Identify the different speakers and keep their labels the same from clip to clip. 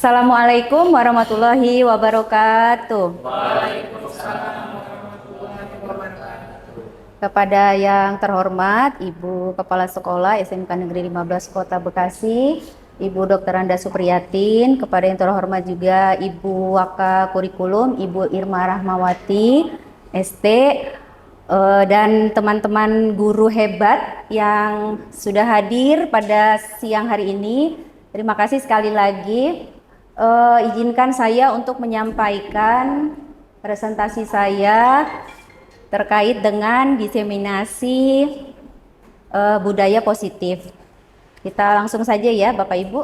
Speaker 1: Assalamualaikum warahmatullahi wabarakatuh. Kepada yang terhormat Ibu Kepala Sekolah SMK Negeri 15 Kota Bekasi, Ibu Dr. Anda Supriyatin, kepada yang terhormat juga Ibu Waka Kurikulum, Ibu Irma Rahmawati, ST, dan teman-teman guru hebat yang sudah hadir pada siang hari ini. Terima kasih sekali lagi. Izinkan saya untuk menyampaikan presentasi saya terkait dengan diseminasi budaya positif. Kita langsung saja ya Bapak Ibu.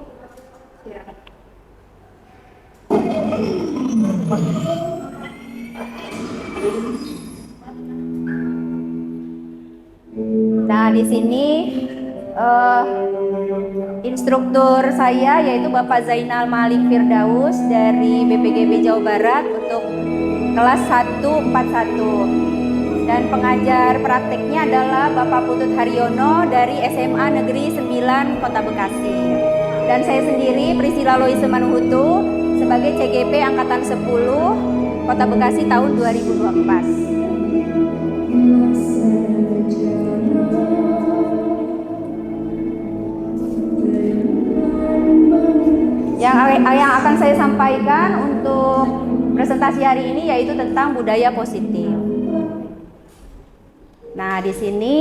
Speaker 1: Nah, di sini instruktur saya yaitu Bapak Zainal Malik Firdaus dari BPGB Jawa Barat untuk kelas 141. Dan pengajar prakteknya adalah Bapak Putut Haryono dari SMA Negeri 9 Kota Bekasi. Dan saya sendiri Priscilla Loise Manuhutu sebagai CGP Angkatan 10 Kota Bekasi tahun 2024. Yang akan saya sampaikan untuk presentasi hari ini yaitu tentang budaya positif. Nah, di sini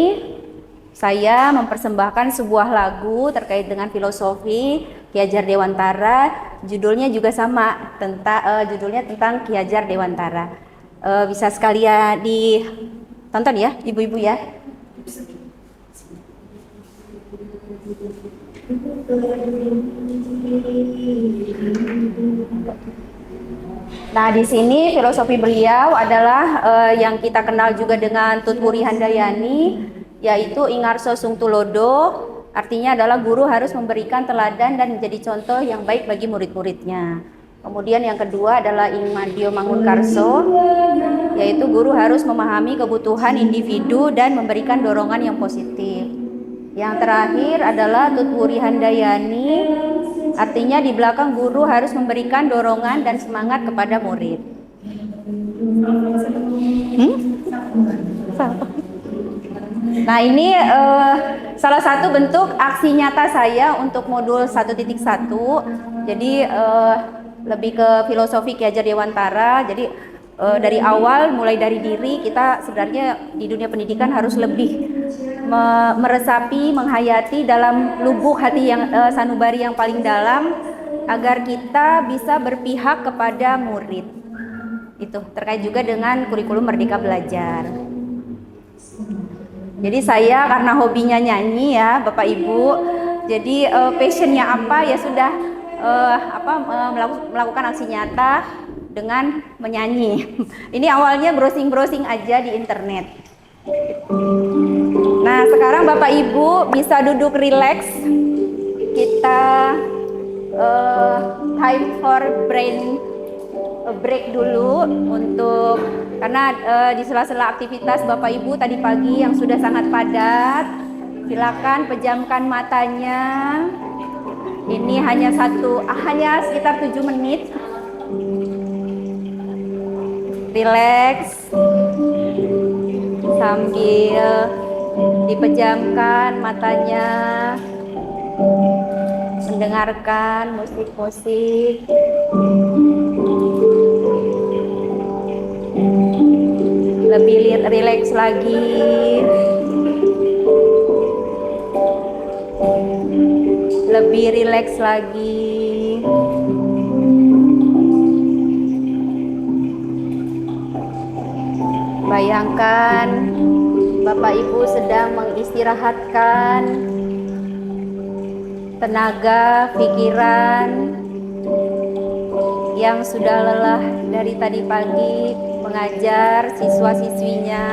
Speaker 1: saya mempersembahkan sebuah lagu terkait dengan filosofi Ki Hajar Dewantara. Judulnya juga sama, judulnya tentang Ki Hajar Dewantara. Bisa sekalian ditonton ya, ibu-ibu ya. Nah, di sini filosofi beliau adalah yang kita kenal juga dengan Tutwuri Handayani, yaitu Ingarso Sungtulodo. Artinya adalah guru harus memberikan teladan dan menjadi contoh yang baik bagi murid-muridnya. Kemudian yang kedua adalah Ingmadio Mangunkarso, yaitu guru harus memahami kebutuhan individu dan memberikan dorongan yang positif. Yang terakhir adalah Tutwuri Handayani, artinya di belakang guru harus memberikan dorongan dan semangat kepada murid. Nah, ini salah satu bentuk aksi nyata saya untuk modul 1.1. Jadi lebih ke filosofi Ki Hajar Dewantara. Jadi dari awal, mulai dari diri, kita sebenarnya di dunia pendidikan harus lebih meresapi, menghayati dalam lubuk hati yang sanubari yang paling dalam agar kita bisa berpihak kepada murid. Itu terkait juga dengan kurikulum Merdeka Belajar. Jadi saya karena hobinya nyanyi ya Bapak Ibu, jadi passionnya apa ya sudah melakukan aksi nyata dengan menyanyi. Ini awalnya browsing aja di internet. Nah, sekarang Bapak Ibu bisa duduk rileks. Kita time for brain break dulu karena di sela-sela aktivitas Bapak Ibu tadi pagi yang sudah sangat padat. Silakan pejamkan matanya. Ini hanya sekitar 7 menit. Rileks sambil dipejamkan matanya, mendengarkan musik-musik. Lebih rileks lagi. Lebih rileks lagi. Bayangkan Bapak Ibu sedang mengistirahatkan tenaga, pikiran yang sudah lelah dari tadi pagi mengajar siswa-siswinya.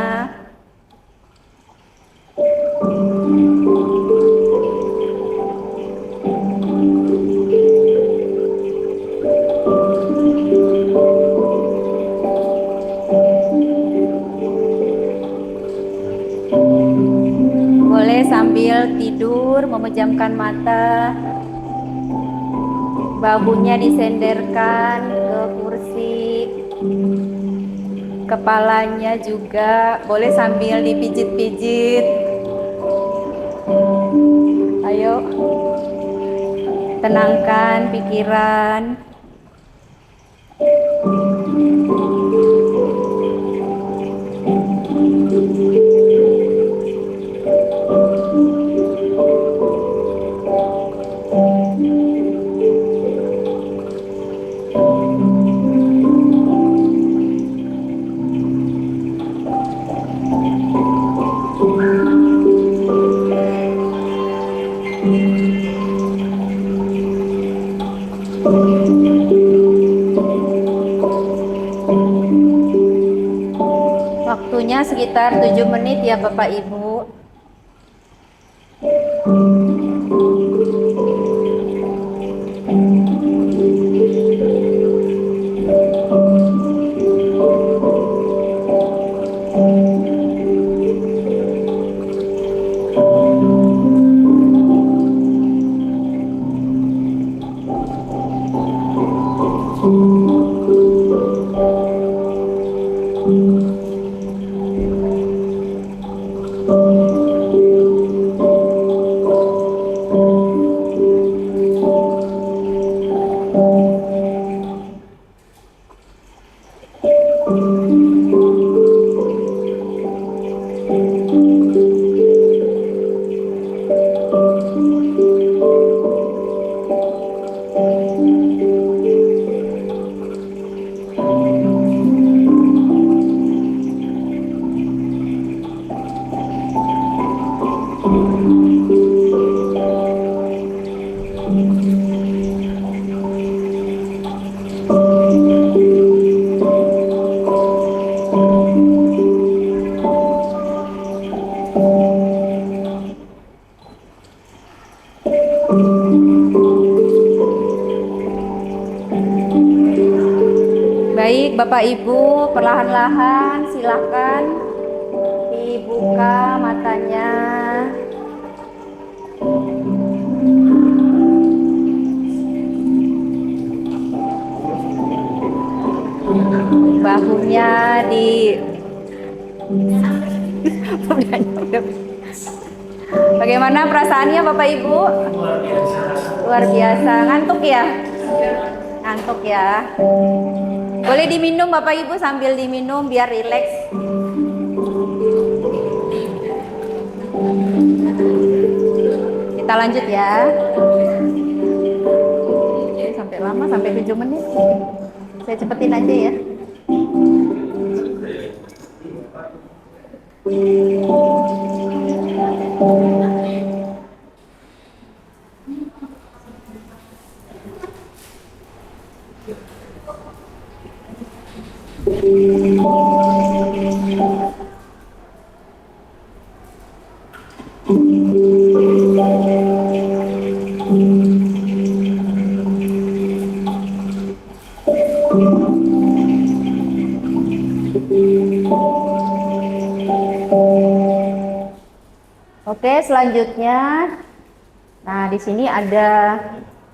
Speaker 1: Boleh sambil tidur, memejamkan mata. Bahunya disenderkan ke kursi. Kepalanya juga boleh sambil dipijit-pijit. Ayo, tenangkan pikiran. Waktunya sekitar 7 menit ya Bapak Ibu. Baik, Bapak Ibu, perlahan-lahan silakan dibuka matanya. Bahunya di Bagaimana perasaannya Bapak Ibu? Luar biasa. Ngantuk ya? Ngantuk ya. Boleh diminum Bapak Ibu, sambil diminum biar rileks. Kita lanjut ya. Sampai lama, sampai 7 menit. Saya cepetin aja ya. Oke, selanjutnya, nah di sini ada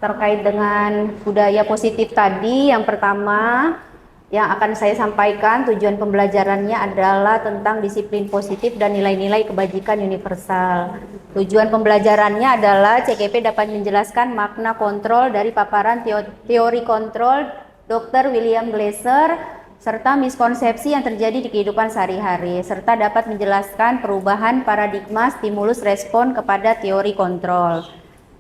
Speaker 1: terkait dengan budaya positif tadi. Yang pertama yang akan saya sampaikan, tujuan pembelajarannya adalah tentang disiplin positif dan nilai-nilai kebajikan universal. Tujuan pembelajarannya adalah CGP dapat menjelaskan makna kontrol dari paparan teori kontrol Dr. William Glasser serta miskonsepsi yang terjadi di kehidupan sehari-hari, serta dapat menjelaskan perubahan paradigma stimulus respon kepada teori kontrol.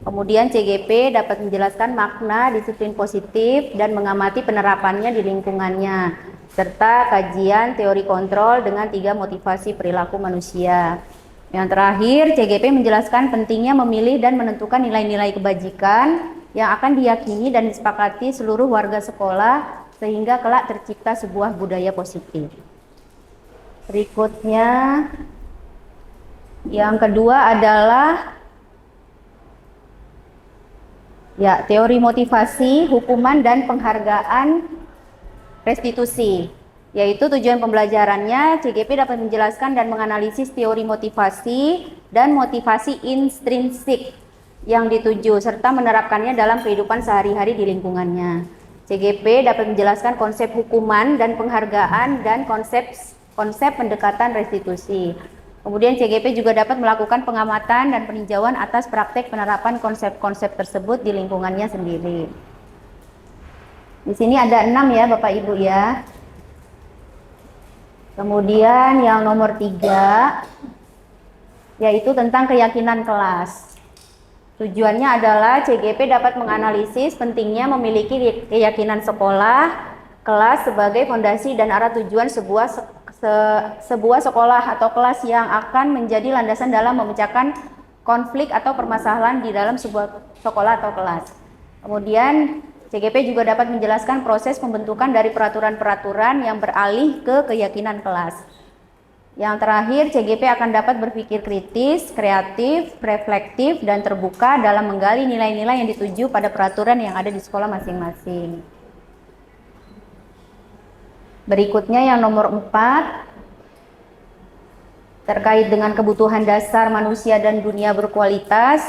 Speaker 1: Kemudian CGP dapat menjelaskan makna disiplin positif dan mengamati penerapannya di lingkungannya, serta kajian teori kontrol dengan 3 motivasi perilaku manusia. Yang terakhir, CGP menjelaskan pentingnya memilih dan menentukan nilai-nilai kebajikan yang akan diyakini dan disepakati seluruh warga sekolah sehingga kelak tercipta sebuah budaya positif. Berikutnya, yang kedua adalah ya, teori motivasi, hukuman dan penghargaan restitusi. Yaitu tujuan pembelajarannya, CGP dapat menjelaskan dan menganalisis teori motivasi dan motivasi intrinsik yang dituju serta menerapkannya dalam kehidupan sehari-hari di lingkungannya. CGP dapat menjelaskan konsep hukuman dan penghargaan dan konsep pendekatan restitusi. Kemudian CGP juga dapat melakukan pengamatan dan peninjauan atas praktek penerapan konsep-konsep tersebut di lingkungannya sendiri. Di sini ada 6 ya Bapak Ibu ya. Kemudian yang nomor 3 yaitu tentang keyakinan kelas. Tujuannya adalah CGP dapat menganalisis pentingnya memiliki keyakinan sekolah, kelas sebagai fondasi dan arah tujuan sebuah sekolah atau kelas yang akan menjadi landasan dalam memecahkan konflik atau permasalahan di dalam sebuah sekolah atau kelas. Kemudian CGP juga dapat menjelaskan proses pembentukan dari peraturan-peraturan yang beralih ke keyakinan kelas. Yang terakhir, CGP akan dapat berpikir kritis, kreatif, reflektif, dan terbuka dalam menggali nilai-nilai yang dituju pada peraturan yang ada di sekolah masing-masing. Berikutnya yang nomor 4, terkait dengan kebutuhan dasar manusia dan dunia berkualitas.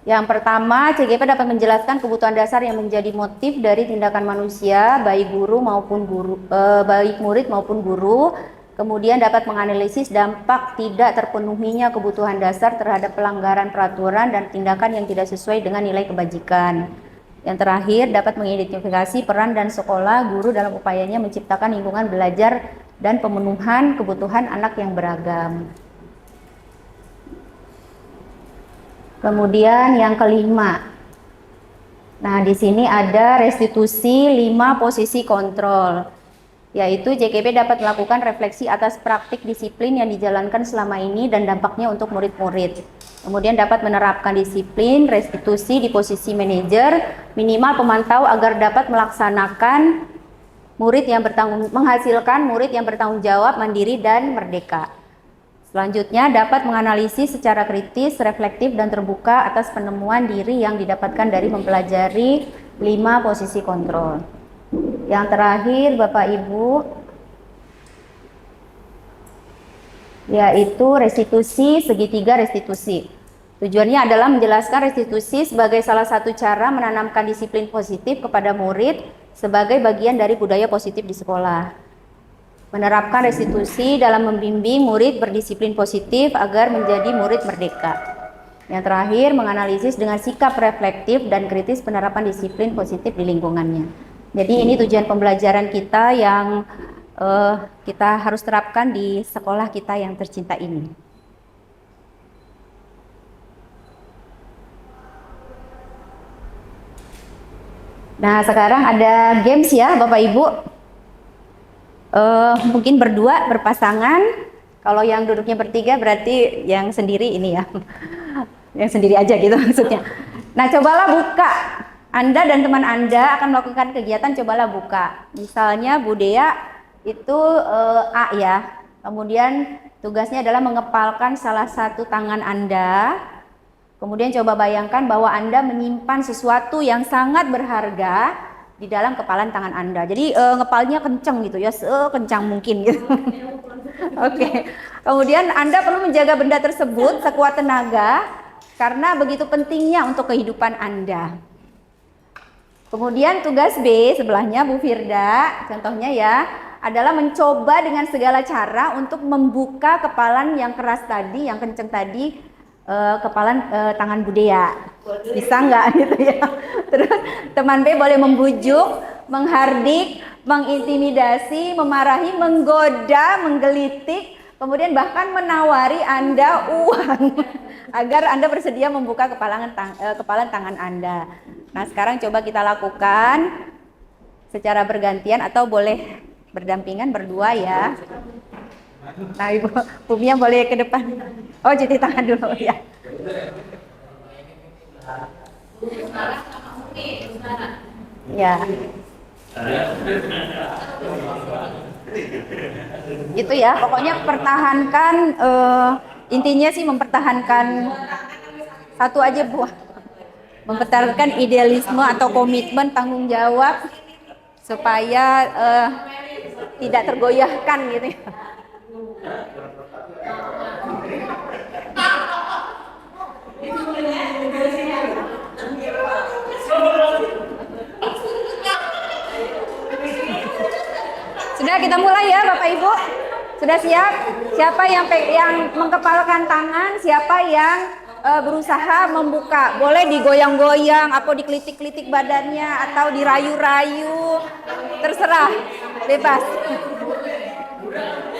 Speaker 1: Yang pertama, CGP dapat menjelaskan kebutuhan dasar yang menjadi motif dari tindakan manusia, baik murid maupun guru. Kemudian dapat menganalisis dampak tidak terpenuhinya kebutuhan dasar terhadap pelanggaran peraturan dan tindakan yang tidak sesuai dengan nilai kebajikan. Yang terakhir, dapat mengidentifikasi peran dan sekolah guru dalam upayanya menciptakan lingkungan belajar dan pemenuhan kebutuhan anak yang beragam. Kemudian yang kelima. Nah, di sini ada restitusi 5 posisi kontrol. Yaitu CGP dapat melakukan refleksi atas praktik disiplin yang dijalankan selama ini dan dampaknya untuk murid-murid. Kemudian dapat menerapkan disiplin restitusi di posisi manajer, minimal pemantau agar dapat melaksanakan menghasilkan murid yang bertanggung jawab, mandiri, dan merdeka. Selanjutnya dapat menganalisis secara kritis, reflektif, dan terbuka atas penemuan diri yang didapatkan dari mempelajari 5 posisi kontrol. Yang terakhir Bapak Ibu, yaitu restitusi segitiga restitusi. Tujuannya adalah menjelaskan restitusi sebagai salah satu cara menanamkan disiplin positif kepada murid sebagai bagian dari budaya positif di sekolah. Menerapkan restitusi dalam membimbing murid berdisiplin positif agar menjadi murid merdeka. Yang terakhir, menganalisis dengan sikap reflektif dan kritis penerapan disiplin positif di lingkungannya. Jadi ini tujuan pembelajaran kita yang kita harus terapkan di sekolah kita yang tercinta ini. Nah, sekarang ada games ya Bapak Ibu. Mungkin berdua, berpasangan. Kalau yang duduknya bertiga berarti yang sendiri ini ya. Yang sendiri aja gitu maksudnya. Nah, cobalah buka. Anda dan teman Anda akan melakukan kegiatan, cobalah buka. Misalnya Bu Dea itu A ya. Kemudian tugasnya adalah mengepalkan salah satu tangan Anda. Kemudian coba bayangkan bahwa Anda menyimpan sesuatu yang sangat berharga di dalam kepalan tangan Anda. Jadi ngepalnya kenceng gitu ya, sekencang mungkin gitu. Oke. Kemudian Anda perlu menjaga benda tersebut sekuat tenaga karena begitu pentingnya untuk kehidupan Anda. Kemudian tugas B sebelahnya Bu Firda, contohnya ya, adalah mencoba dengan segala cara untuk membuka kepalan yang keras tadi, yang kenceng tadi, kepalan tangan Bu Dea. Bisa nggak gitu ya? Terus teman B boleh membujuk, menghardik, mengintimidasi, memarahi, menggoda, menggelitik, kemudian bahkan menawari Anda uang agar Anda bersedia membuka kepalan tangan Anda. Nah, sekarang coba kita lakukan secara bergantian atau boleh berdampingan berdua ya. Nah, Ibu Mia boleh ke depan. Oh, cuci tangan dulu ya. Ya. Itu ya, pokoknya pertahankan intinya sih mempertahankan satu aja Bu. Mempertahankan idealisme atau komitmen tanggung jawab supaya tidak tergoyahkan gitu ya. kita mulai ya Bapak Ibu. Sudah siap? Siapa yang mengepalkan tangan? Siapa yang berusaha membuka? Boleh digoyang-goyang, atau dikelitik-kelitik badannya, atau dirayu-rayu. Terserah, bebas.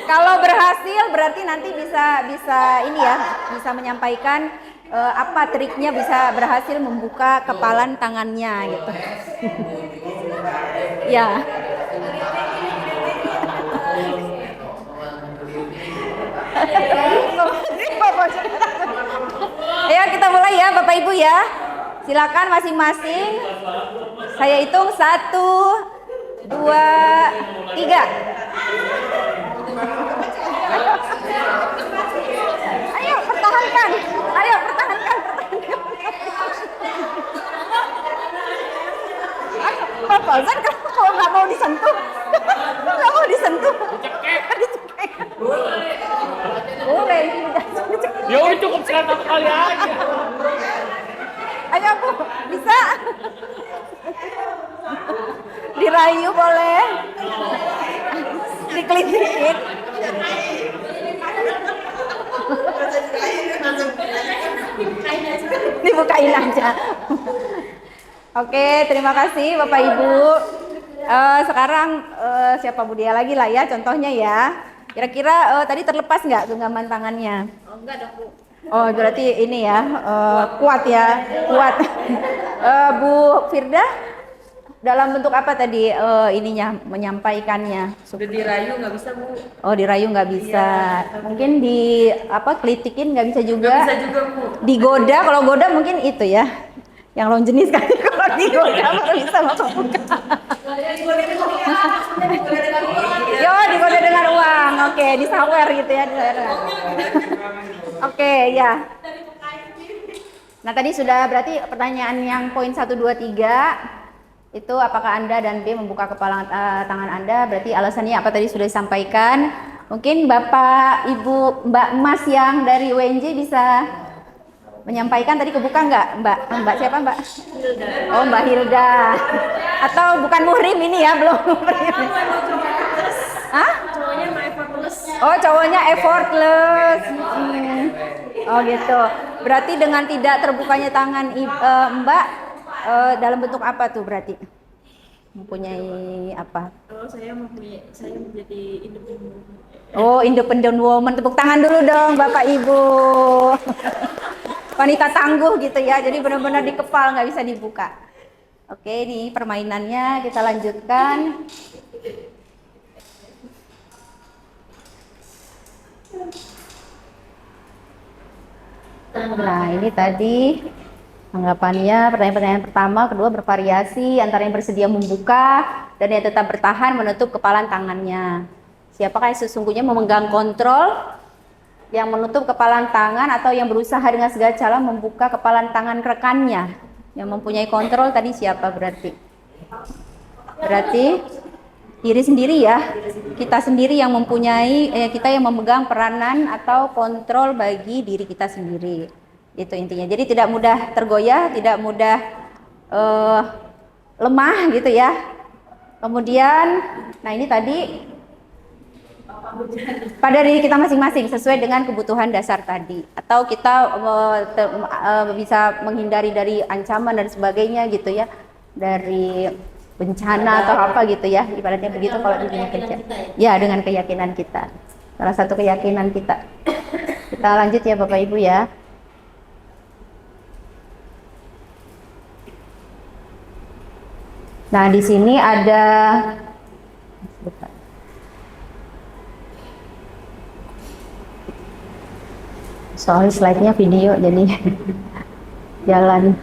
Speaker 1: Kalau berhasil berarti nanti bisa ini ya, bisa menyampaikan apa triknya bisa berhasil membuka kepalan tangannya gitu. Ya. Ayo kita mulai ya Bapak Ibu ya. Silakan masing-masing. Saya hitung 1, 2, 3. Ayo pertahankan. Ayo pertahankan. Pak Fauzan kalau nggak mau disentuh, nggak mau disentuh. Dicekek. Boleh.
Speaker 2: Ya udah cukup satu kali aja.
Speaker 1: Ayo Bu, bisa. Dirayu boleh. Dikelitikin. Dibukain aja. Oke, terima kasih Bapak Ibu. Sekarang siapa Bu Dia lagi lah ya, contohnya ya. Kira-kira tadi terlepas nggak genggaman tangannya?
Speaker 3: Oh, enggak dong Bu.
Speaker 1: Oh, berarti ini ya, kuat ya, kuat. Bu Firda, dalam bentuk apa tadi ininya menyampaikannya?
Speaker 3: Sudah dirayu nggak bisa Bu.
Speaker 1: Oh, dirayu nggak bisa.
Speaker 3: Iya.
Speaker 1: Mungkin di apa kelitikin nggak bisa juga.
Speaker 3: Nggak bisa juga Bu.
Speaker 1: Digoda, kalau goda mungkin itu ya. Yang lawan jenis kan kalau digoda baru bisa Bapak buka. Yo, digoda dengan uang. Oke, disawer gitu ya, disawer. Oke, ya. Nah, tadi sudah berarti pertanyaan yang poin 1 2 3 itu apakah Anda dan B membuka kepala tangan Anda, berarti alasannya apa tadi sudah disampaikan. Mungkin Bapak, Ibu, Mbak Mas yang dari UNJ bisa menyampaikan tadi kebuka nggak Mbak siapa Mbak? Oh Mbak Hilda. Atau bukan muhrim ini ya, belum muhrim. Hah?
Speaker 3: Cowoknya mah effortless.
Speaker 1: Oh cowoknya effortless. Oh gitu. Berarti dengan tidak terbukanya tangan Mbak dalam bentuk apa tuh berarti? Mempunyai apa?
Speaker 3: Kalau saya menjadi independen.
Speaker 1: Oh independent woman. Tepuk tangan dulu dong Bapak Ibu. Wanita tangguh gitu ya, jadi benar-benar dikepal nggak bisa dibuka. Oke, ini permainannya kita lanjutkan. Nah ini tadi tanggapannya, pertanyaan-pertanyaan pertama, kedua bervariasi antara yang bersedia membuka dan yang tetap bertahan menutup kepalan tangannya. Siapakah yang sesungguhnya memegang kontrol, yang menutup kepalan tangan, atau yang berusaha dengan segala cara membuka kepalan tangan rekannya? Yang mempunyai kontrol tadi siapa berarti? Berarti diri sendiri ya, kita sendiri yang mempunyai, kita yang memegang peranan atau kontrol bagi diri kita sendiri. Itu intinya. Jadi tidak mudah tergoyah, tidak mudah lemah gitu ya. Kemudian, nah ini tadi pada diri kita masing-masing sesuai dengan kebutuhan dasar tadi, atau kita bisa menghindari dari ancaman dan sebagainya gitu ya, dari bencana atau apa gitu ya, ibaratnya begitu kalau di dunia kerja ya, dengan keyakinan kita, salah satu keyakinan kita. Kita lanjut ya Bapak Ibu ya. Nah di sini ada soal slide-nya video jadi jalan.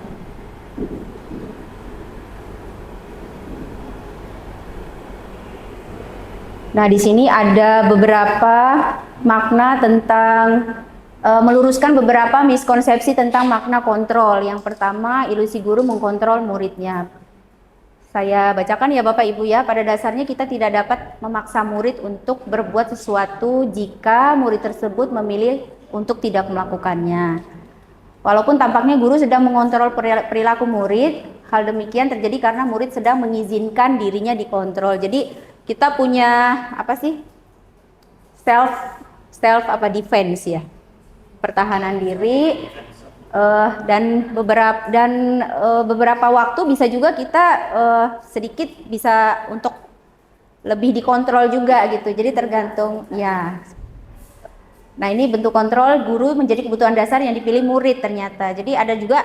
Speaker 1: Nah, di sini ada beberapa makna tentang meluruskan beberapa miskonsepsi tentang makna kontrol. Yang pertama, ilusi guru mengkontrol muridnya. Saya bacakan ya Bapak Ibu ya, pada dasarnya kita tidak dapat memaksa murid untuk berbuat sesuatu jika murid tersebut memilih untuk tidak melakukannya. Walaupun tampaknya guru sedang mengontrol perilaku murid, hal demikian terjadi karena murid sedang mengizinkan dirinya dikontrol. Jadi kita punya apa sih? Self defense ya. Pertahanan diri. Dan beberapa waktu bisa juga kita sedikit bisa untuk lebih dikontrol juga gitu. Jadi tergantung ya. Nah, ini bentuk kontrol guru menjadi kebutuhan dasar yang dipilih murid ternyata. Jadi ada juga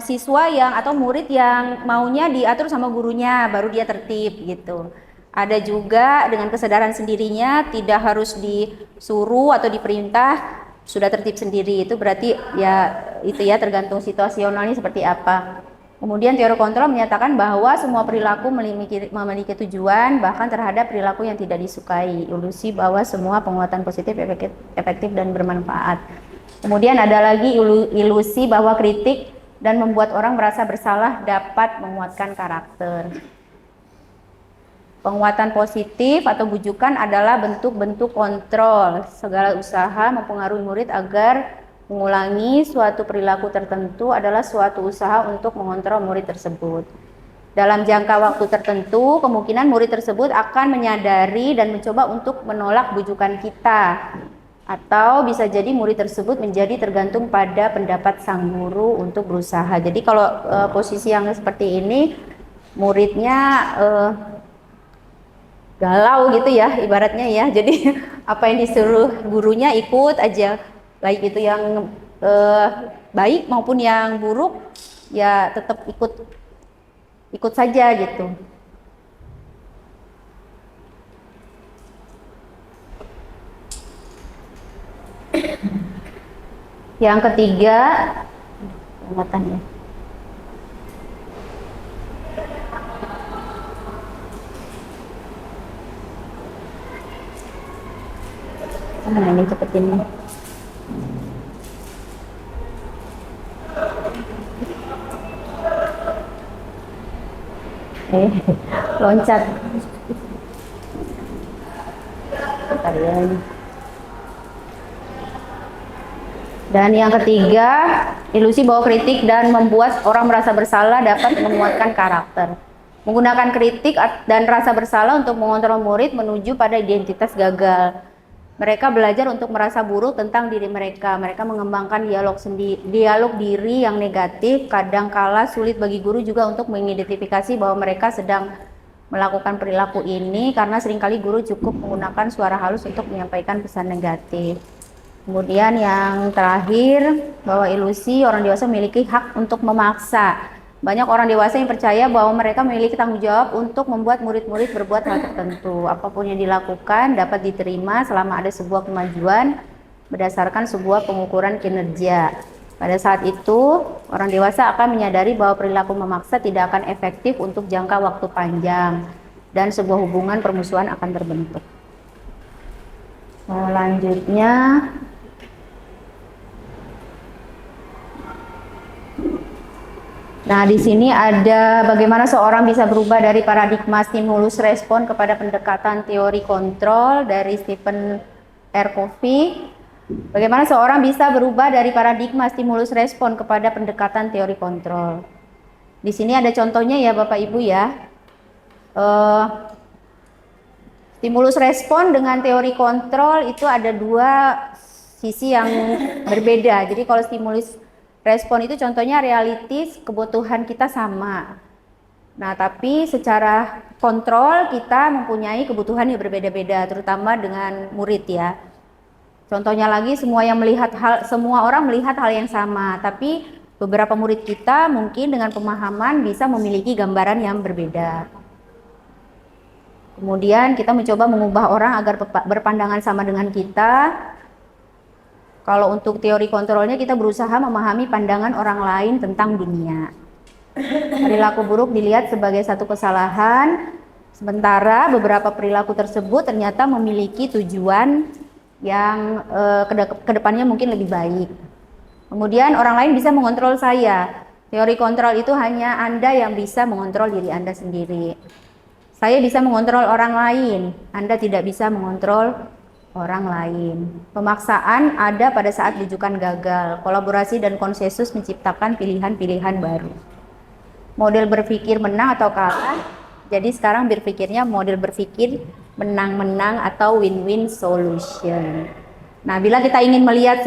Speaker 1: siswa yang atau murid yang maunya diatur sama gurunya baru dia tertib gitu. Ada juga dengan kesadaran sendirinya, tidak harus disuruh atau diperintah, sudah tertib sendiri. Itu berarti ya itu ya tergantung situasionalnya seperti apa. Kemudian teori kontrol menyatakan bahwa semua perilaku memiliki tujuan, bahkan terhadap perilaku yang tidak disukai. Ilusi bahwa semua penguatan positif efektif dan bermanfaat. Kemudian ada lagi ilusi bahwa kritik dan membuat orang merasa bersalah dapat menguatkan karakter. Penguatan positif atau bujukan adalah bentuk-bentuk kontrol. Segala usaha mempengaruhi murid agar mengulangi suatu perilaku tertentu adalah suatu usaha untuk mengontrol murid tersebut. Dalam jangka waktu tertentu, kemungkinan murid tersebut akan menyadari dan mencoba untuk menolak bujukan kita. Atau bisa jadi murid tersebut menjadi tergantung pada pendapat sang guru untuk berusaha. Jadi kalau posisi yang seperti ini, muridnya galau gitu ya ibaratnya ya. Jadi apa yang disuruh gurunya ikut aja. Baik itu yang baik maupun yang buruk ya tetap ikut saja gitu. Yang ketiga, penguatannya. Ini cepetin nih. Loncat. Bentar ya. Dan yang ketiga, ilusi bahwa kritik dan membuat orang merasa bersalah dapat menguatkan karakter. Menggunakan kritik dan rasa bersalah untuk mengontrol murid menuju pada identitas gagal. Mereka belajar untuk merasa buruk tentang diri mereka. Mereka mengembangkan dialog diri yang negatif. Kadangkala sulit bagi guru juga untuk mengidentifikasi bahwa mereka sedang melakukan perilaku ini karena seringkali guru cukup menggunakan suara halus untuk menyampaikan pesan negatif. Kemudian yang terakhir, bahwa ilusi orang dewasa memiliki hak untuk memaksa. Banyak orang dewasa yang percaya bahwa mereka memiliki tanggung jawab untuk membuat murid-murid berbuat hal tertentu. Apapun yang dilakukan dapat diterima selama ada sebuah kemajuan berdasarkan sebuah pengukuran kinerja. Pada saat itu, orang dewasa akan menyadari bahwa perilaku memaksa tidak akan efektif untuk jangka waktu panjang dan sebuah hubungan permusuhan akan terbentuk. Selanjutnya, nah, di sini ada bagaimana seorang bisa berubah dari paradigma stimulus respon kepada pendekatan teori kontrol dari Stephen R. Covey. Bagaimana seorang bisa berubah dari paradigma stimulus respon kepada pendekatan teori kontrol. Di sini ada contohnya ya Bapak Ibu ya. Stimulus respon dengan teori kontrol itu ada dua sisi yang berbeda. Jadi kalau stimulus respon itu contohnya realitis, kebutuhan kita sama. Nah, tapi secara kontrol kita mempunyai kebutuhan yang berbeda-beda, terutama dengan murid ya. Contohnya lagi, semua orang melihat hal yang sama, tapi beberapa murid kita mungkin dengan pemahaman bisa memiliki gambaran yang berbeda. Kemudian kita mencoba mengubah orang agar berpandangan sama dengan kita. Kalau untuk teori kontrolnya kita berusaha memahami pandangan orang lain tentang dunia. Perilaku buruk dilihat sebagai satu kesalahan, sementara beberapa perilaku tersebut ternyata memiliki tujuan yang kedepannya mungkin lebih baik. Kemudian orang lain bisa mengontrol saya. Teori kontrol itu hanya Anda yang bisa mengontrol diri Anda sendiri. Saya bisa mengontrol orang lain, Anda tidak bisa mengontrol orang lain. Pemaksaan ada pada saat bujukan gagal. Kolaborasi dan konsensus menciptakan pilihan-pilihan baru. Model berpikir menang atau kalah Jadi sekarang berpikirnya model berpikir menang-menang atau win-win solution. Nah, bila kita ingin melihat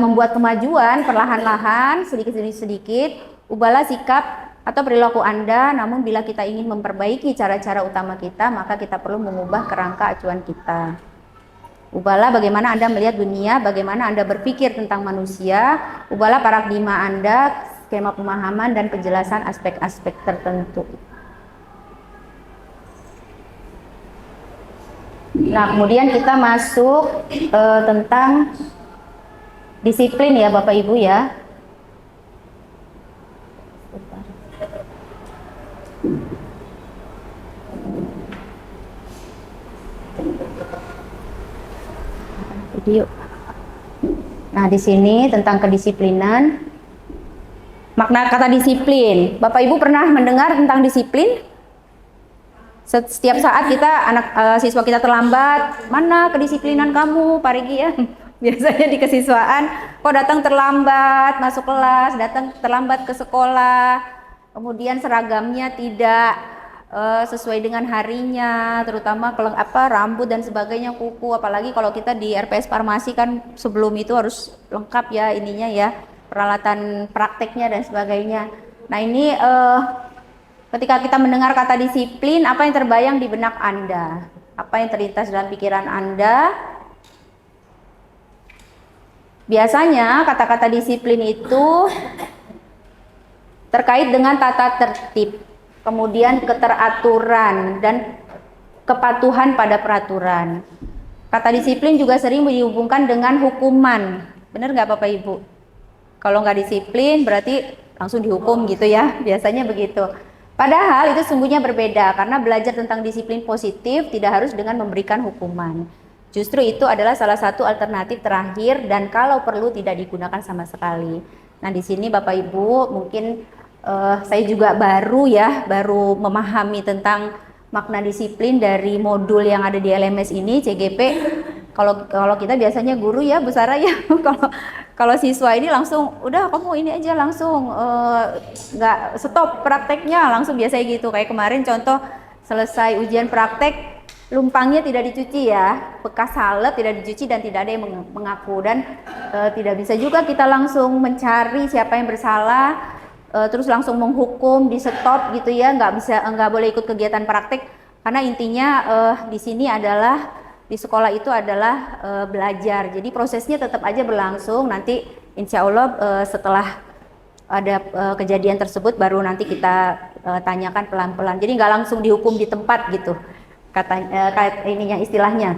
Speaker 1: membuat kemajuan perlahan-lahan, sedikit-sedikit, ubahlah sikap atau perilaku Anda. Namun bila kita ingin memperbaiki cara-cara utama kita, maka kita perlu mengubah kerangka acuan kita. Ubahlah bagaimana Anda melihat dunia, bagaimana Anda berpikir tentang manusia, ubahlah paradigma Anda, skema pemahaman dan penjelasan aspek-aspek tertentu. Nah, kemudian kita masuk tentang disiplin ya Bapak Ibu ya. Video. Nah, di sini tentang kedisiplinan. Makna kata disiplin. Bapak Ibu pernah mendengar tentang disiplin? Setiap saat siswa kita terlambat, mana kedisiplinan kamu, Pak Rigi ya? Biasanya di kesiswaan, kok datang terlambat masuk kelas, datang terlambat ke sekolah, kemudian seragamnya tidak sesuai dengan harinya, terutama kalau rambut dan sebagainya, kuku, apalagi kalau kita di RPS Farmasi kan sebelum itu harus lengkap ya ininya ya, peralatan prakteknya dan sebagainya. Nah ini ketika kita mendengar kata disiplin, apa yang terbayang di benak Anda? Apa yang terlintas dalam pikiran Anda? Biasanya kata-kata disiplin itu terkait dengan tata tertib, kemudian keteraturan dan kepatuhan pada peraturan. Kata disiplin juga sering dihubungkan dengan hukuman. Benar nggak Bapak Ibu? Kalau nggak disiplin berarti langsung dihukum gitu ya, biasanya begitu. Padahal itu sungguhnya berbeda, karena belajar tentang disiplin positif tidak harus dengan memberikan hukuman. Justru itu adalah salah satu alternatif terakhir dan kalau perlu tidak digunakan sama sekali. Nah di sini Bapak Ibu mungkin saya juga baru memahami tentang makna disiplin dari modul yang ada di LMS ini, CGP. Kalau kita biasanya guru ya Bu Sarah ya, kalau siswa ini langsung udah kamu ini aja langsung nggak stop prakteknya, langsung biasanya gitu. Kayak kemarin contoh selesai ujian praktek, lumpangnya tidak dicuci ya, bekas salep tidak dicuci dan tidak ada yang mengaku, dan tidak bisa juga kita langsung mencari siapa yang bersalah terus langsung menghukum, di stop gitu ya, nggak boleh ikut kegiatan praktek, karena intinya di sini adalah di sekolah itu adalah belajar, jadi prosesnya tetap aja berlangsung. Nanti insya Allah setelah ada kejadian tersebut baru nanti kita tanyakan pelan-pelan, jadi nggak langsung dihukum di tempat gitu ininya istilahnya.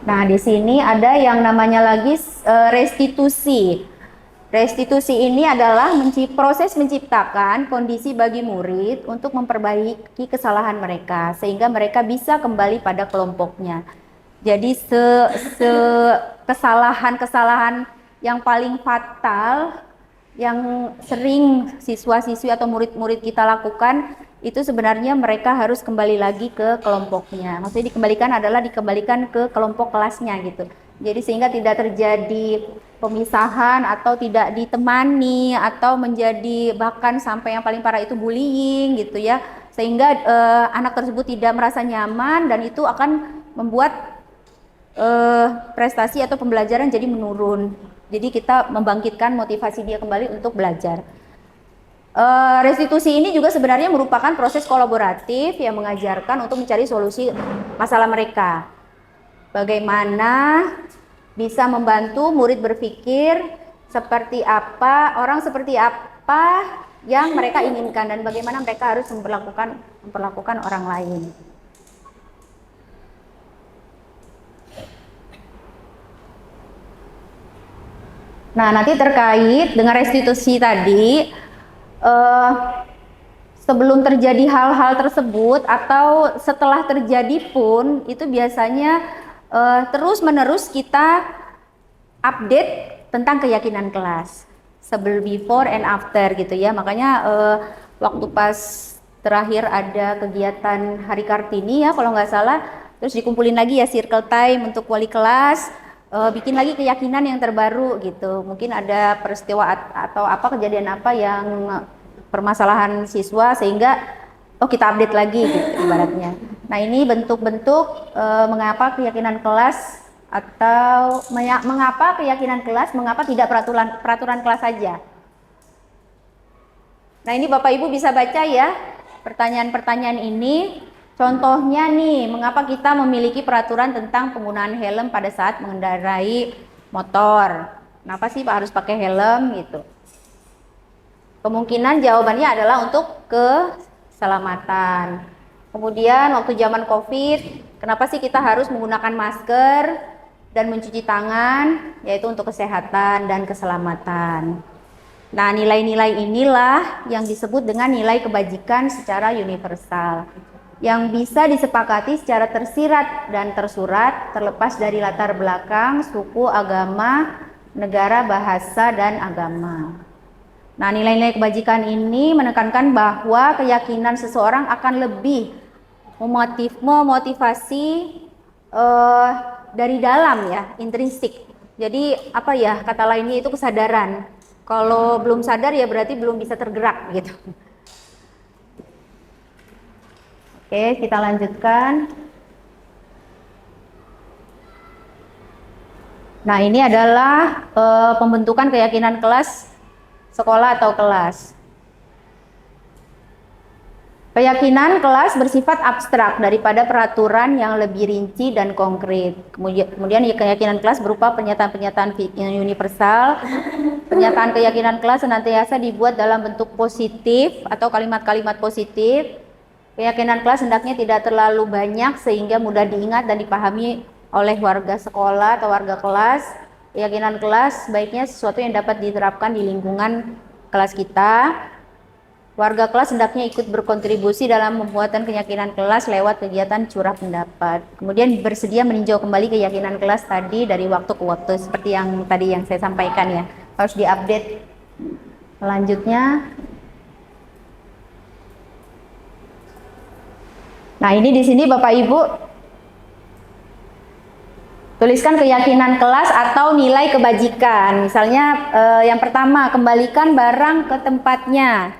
Speaker 1: Nah di sini ada yang namanya lagi restitusi. Restitusi ini adalah proses menciptakan kondisi bagi murid untuk memperbaiki kesalahan mereka sehingga mereka bisa kembali pada kelompoknya. Jadi kesalahan-kesalahan yang paling fatal yang sering siswa-siswi atau murid-murid kita lakukan itu sebenarnya mereka harus kembali lagi ke kelompoknya. Maksudnya dikembalikan ke kelompok kelasnya gitu. Jadi sehingga tidak terjadi pemisahan atau tidak ditemani atau menjadi bahkan sampai yang paling parah itu bullying gitu ya. Sehingga anak tersebut tidak merasa nyaman dan itu akan membuat prestasi atau pembelajaran jadi menurun. Jadi kita membangkitkan motivasi dia kembali untuk belajar. Restitusi ini juga sebenarnya merupakan proses kolaboratif yang mengajarkan untuk mencari solusi masalah mereka. Bagaimana bisa membantu murid berpikir orang seperti apa yang mereka inginkan dan bagaimana mereka harus memperlakukan orang lain. Nah, nanti terkait dengan restitusi tadi, sebelum terjadi hal-hal tersebut atau setelah terjadi pun itu biasanya terus-menerus kita update tentang keyakinan kelas, sebelum, before and after gitu ya. Makanya waktu pas terakhir ada kegiatan Hari Kartini ya kalau nggak salah, terus dikumpulin lagi ya circle time untuk wali kelas, bikin lagi keyakinan yang terbaru gitu. Mungkin ada peristiwa atau apa kejadian apa yang permasalahan siswa sehingga oh kita update lagi gitu ibaratnya. Nah ini bentuk-bentuk mengapa keyakinan kelas atau mengapa keyakinan kelas, mengapa tidak peraturan kelas saja. Nah ini Bapak Ibu bisa baca ya pertanyaan-pertanyaan ini. Contohnya nih, mengapa kita memiliki peraturan tentang penggunaan helm pada saat mengendarai motor? Kenapa sih Pak harus pakai helm gitu? Kemungkinan jawabannya adalah untuk keselamatan. Kemudian waktu zaman COVID, kenapa sih kita harus menggunakan masker dan mencuci tangan? Yaitu untuk kesehatan dan keselamatan. Nah, nilai-nilai inilah yang disebut dengan nilai kebajikan secara universal, yang bisa disepakati secara tersirat dan tersurat terlepas dari latar belakang, suku, agama, negara, bahasa, dan agama. Nah, nilai-nilai kebajikan ini menekankan bahwa keyakinan seseorang akan lebih memotivasi dari dalam ya, intrinsik. Jadi apa ya, kata lainnya itu kesadaran. Kalau belum sadar ya berarti belum bisa tergerak gitu. Oke, kita lanjutkan. Nah, ini adalah pembentukan keyakinan kelas sekolah atau kelas. Keyakinan kelas bersifat abstrak daripada peraturan yang lebih rinci dan konkret. Kemudian keyakinan kelas berupa pernyataan-pernyataan universal. Pernyataan keyakinan kelas senantiasa dibuat dalam bentuk positif atau kalimat-kalimat positif. Keyakinan kelas hendaknya tidak terlalu banyak sehingga mudah diingat dan dipahami oleh warga sekolah atau warga kelas. Keyakinan kelas sebaiknya sesuatu yang dapat diterapkan di lingkungan kelas kita. Warga kelas hendaknya ikut berkontribusi dalam pembuatan keyakinan kelas lewat kegiatan curah pendapat. Kemudian bersedia meninjau kembali keyakinan kelas tadi dari waktu ke waktu seperti yang tadi yang saya sampaikan ya. Harus diupdate. Selanjutnya. Nah, ini di sini Bapak Ibu tuliskan keyakinan kelas atau nilai kebajikan. Misalnya yang pertama, kembalikan barang ke tempatnya.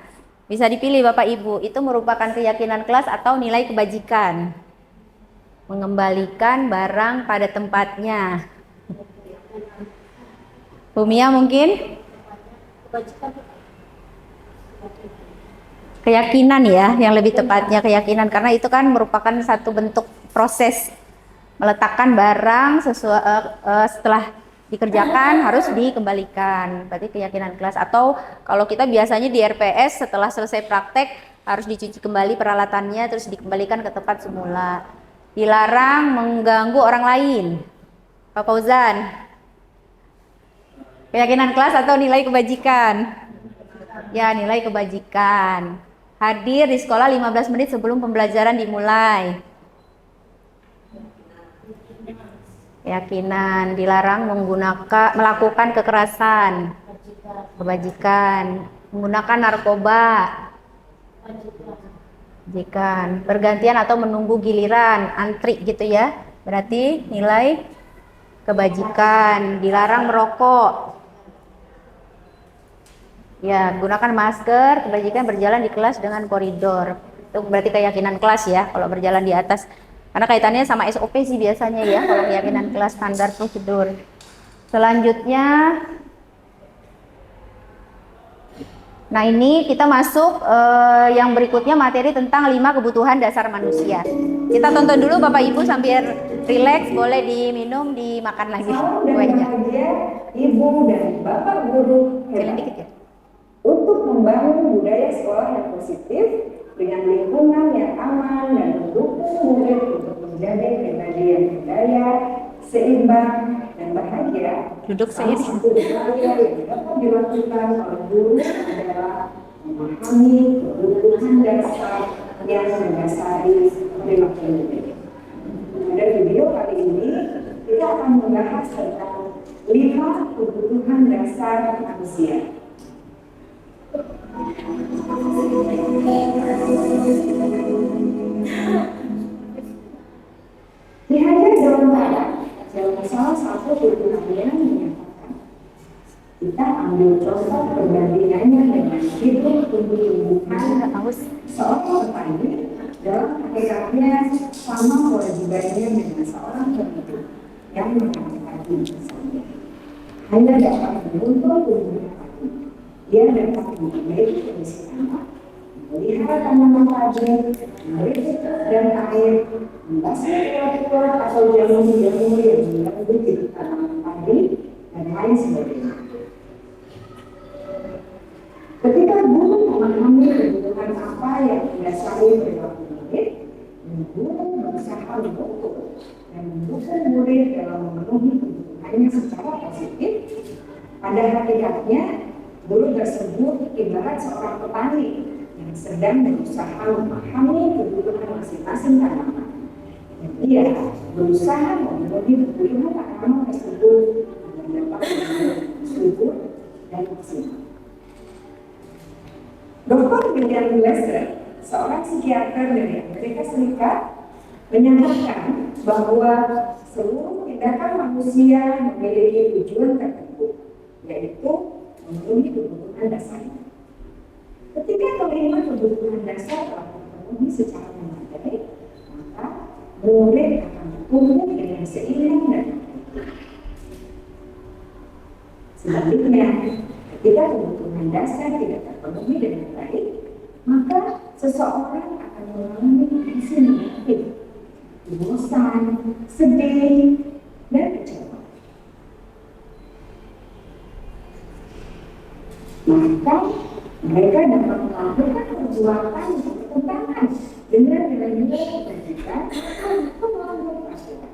Speaker 1: Bisa dipilih Bapak Ibu, itu merupakan keyakinan kelas atau nilai kebajikan. Mengembalikan barang pada tempatnya. Bumia mungkin? Keyakinan ya, yang lebih tepatnya keyakinan. Karena itu kan merupakan satu bentuk proses meletakkan barang setelah dikerjakan harus dikembalikan, berarti keyakinan kelas. Atau kalau kita biasanya di RPS setelah selesai praktek harus dicuci kembali peralatannya terus dikembalikan ke tempat semula. Dilarang mengganggu orang lain. Pak Fauzan, keyakinan kelas atau nilai kebajikan? Ya, nilai kebajikan. Hadir di sekolah 15 menit sebelum pembelajaran dimulai. Keyakinan. Dilarang melakukan kekerasan. Kebajikan. Menggunakan narkoba. Kebajikan. Bergantian atau menunggu giliran, antri gitu ya. Berarti nilai kebajikan. Dilarang merokok. Ya, gunakan masker. Kebajikan berjalan di kelas dengan koridor. Itu berarti keyakinan kelas ya, kalau berjalan di atas. Karena kaitannya sama SOP sih biasanya ya, kalau keyakinan kelas standar prosedur. Selanjutnya, nah ini kita masuk yang berikutnya materi tentang 5 kebutuhan dasar manusia. Kita tonton dulu Bapak Ibu sambil rileks, boleh diminum, dimakan lagi kuenya.
Speaker 4: Ibu dan Bapak guru
Speaker 1: Kecilin dikit ya.
Speaker 4: untuk membangun budaya sekolah yang positif dengan lingkungan yang aman dan mendukung murid untuk menjadi pribadi yang berdaya, seimbang, dan bahagia.
Speaker 1: Duduk
Speaker 4: Salah
Speaker 1: sini.
Speaker 4: satu upaya yang dapat dilakukan oleh guru adalah memahami kebutuhan dasar yang mendasari perilaku murid. Pada video kali ini kita akan membahas tentang 5 kebutuhan dasar manusia. Di Hajar Jawa Barat, adalah salah satu kebutuhannya menyatakan kita ambil contoh perbandingannya dengan hidup tumbuh-tumbuhan seorang petani dalam hakikatnya sama kewajibannya dengan seorang penduduk yang menanam misalnya. Hanya dapat menuntut tumbuhnya padi, dia dapat memperbaiki kondisi tanah, memelihara tanaman padi, memeriksa dan air, membasmi ulat-ulat atau jamur-jamur yang mengganggu hidup tanaman padi, dan lain sebagainya. Ketika guru memahami kebutuhan apa yang mendasari perilaku murid, guru berusaha mengukur dan mendukung murid dalam memenuhi kebutuhannya secara positif. Pada hakikatnya, guru tersebut ibarat seorang petani yang sedang berusaha memahami kebutuhan masing-masing tanaman. Dan ia berusaha memenuhi kebutuhan tanaman tersebut agar dapat subur dan maksimal. Dr. William Glasser, seorang psikiater dari Amerika Serikat, menyatakan bahwa seluruh tindakan manusia memiliki tujuan tertentu, yaitu memenuhi kebutuhan dasarnya. Ketika kelima kebutuhan dasar telah terpenuhi secara memadai, maka murid akan tumbuh dengan seimbang dan efektif. Sebaliknya, ketika kebutuhan dasar tidak terpenuhi dengan baik, maka seseorang akan mengalami kondisi negatif, bosan, sedih, dan kecewa. Maka mereka dapat melakukan perbuatan yang bertentangan dengan nilai-nilai kebajikan atau melanggar peraturan.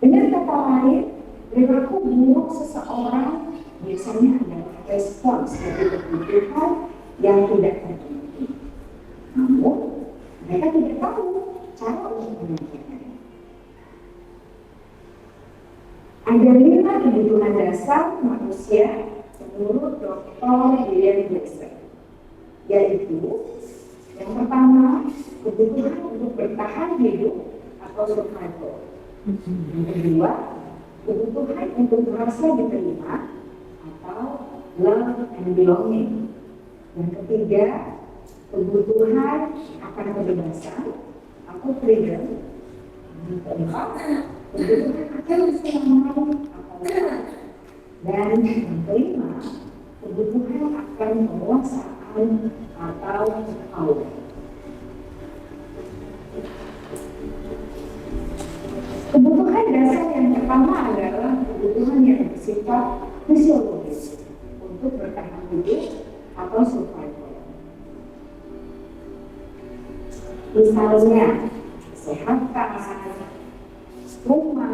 Speaker 4: Dengan kata lain, perilaku buruk seseorang biasanya adalah respons dari kebutuhan yang tidak terpenuhi. Namun, mereka tidak tahu cara untuk menangani. Ada 5 kebutuhan dasar manusia menurut Dr. William Glasser, yaitu yang pertama, kebutuhan untuk bertahan hidup atau survival. Yang kedua, kebutuhan untuk merasa diterima atau love and belonging. Yang ketiga, kebutuhan akan kebebasan atau freedom. Yang keempat, kebutuhan akan keselamatan atau love. Dan yang kelima, kebutuhan akan penguasaan atau power. Kebutuhan dasar yang pertama adalah kebutuhan yang bersifat fisiologis untuk bertahan hidup atau survival. Misalnya, kesehatan, rumah,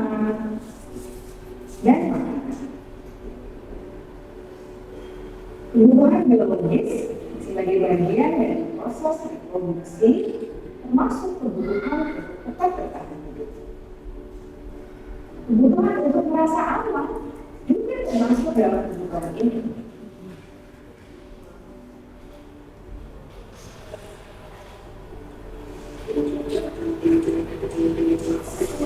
Speaker 4: dan makanan. Kebutuhan biologis sebagai bagian dari proses reproduksi termasuk kebutuhan untuk tetap bertahan hidup. Kebutuhan untuk merasa aman juga termasuk dalam kebutuhan ini.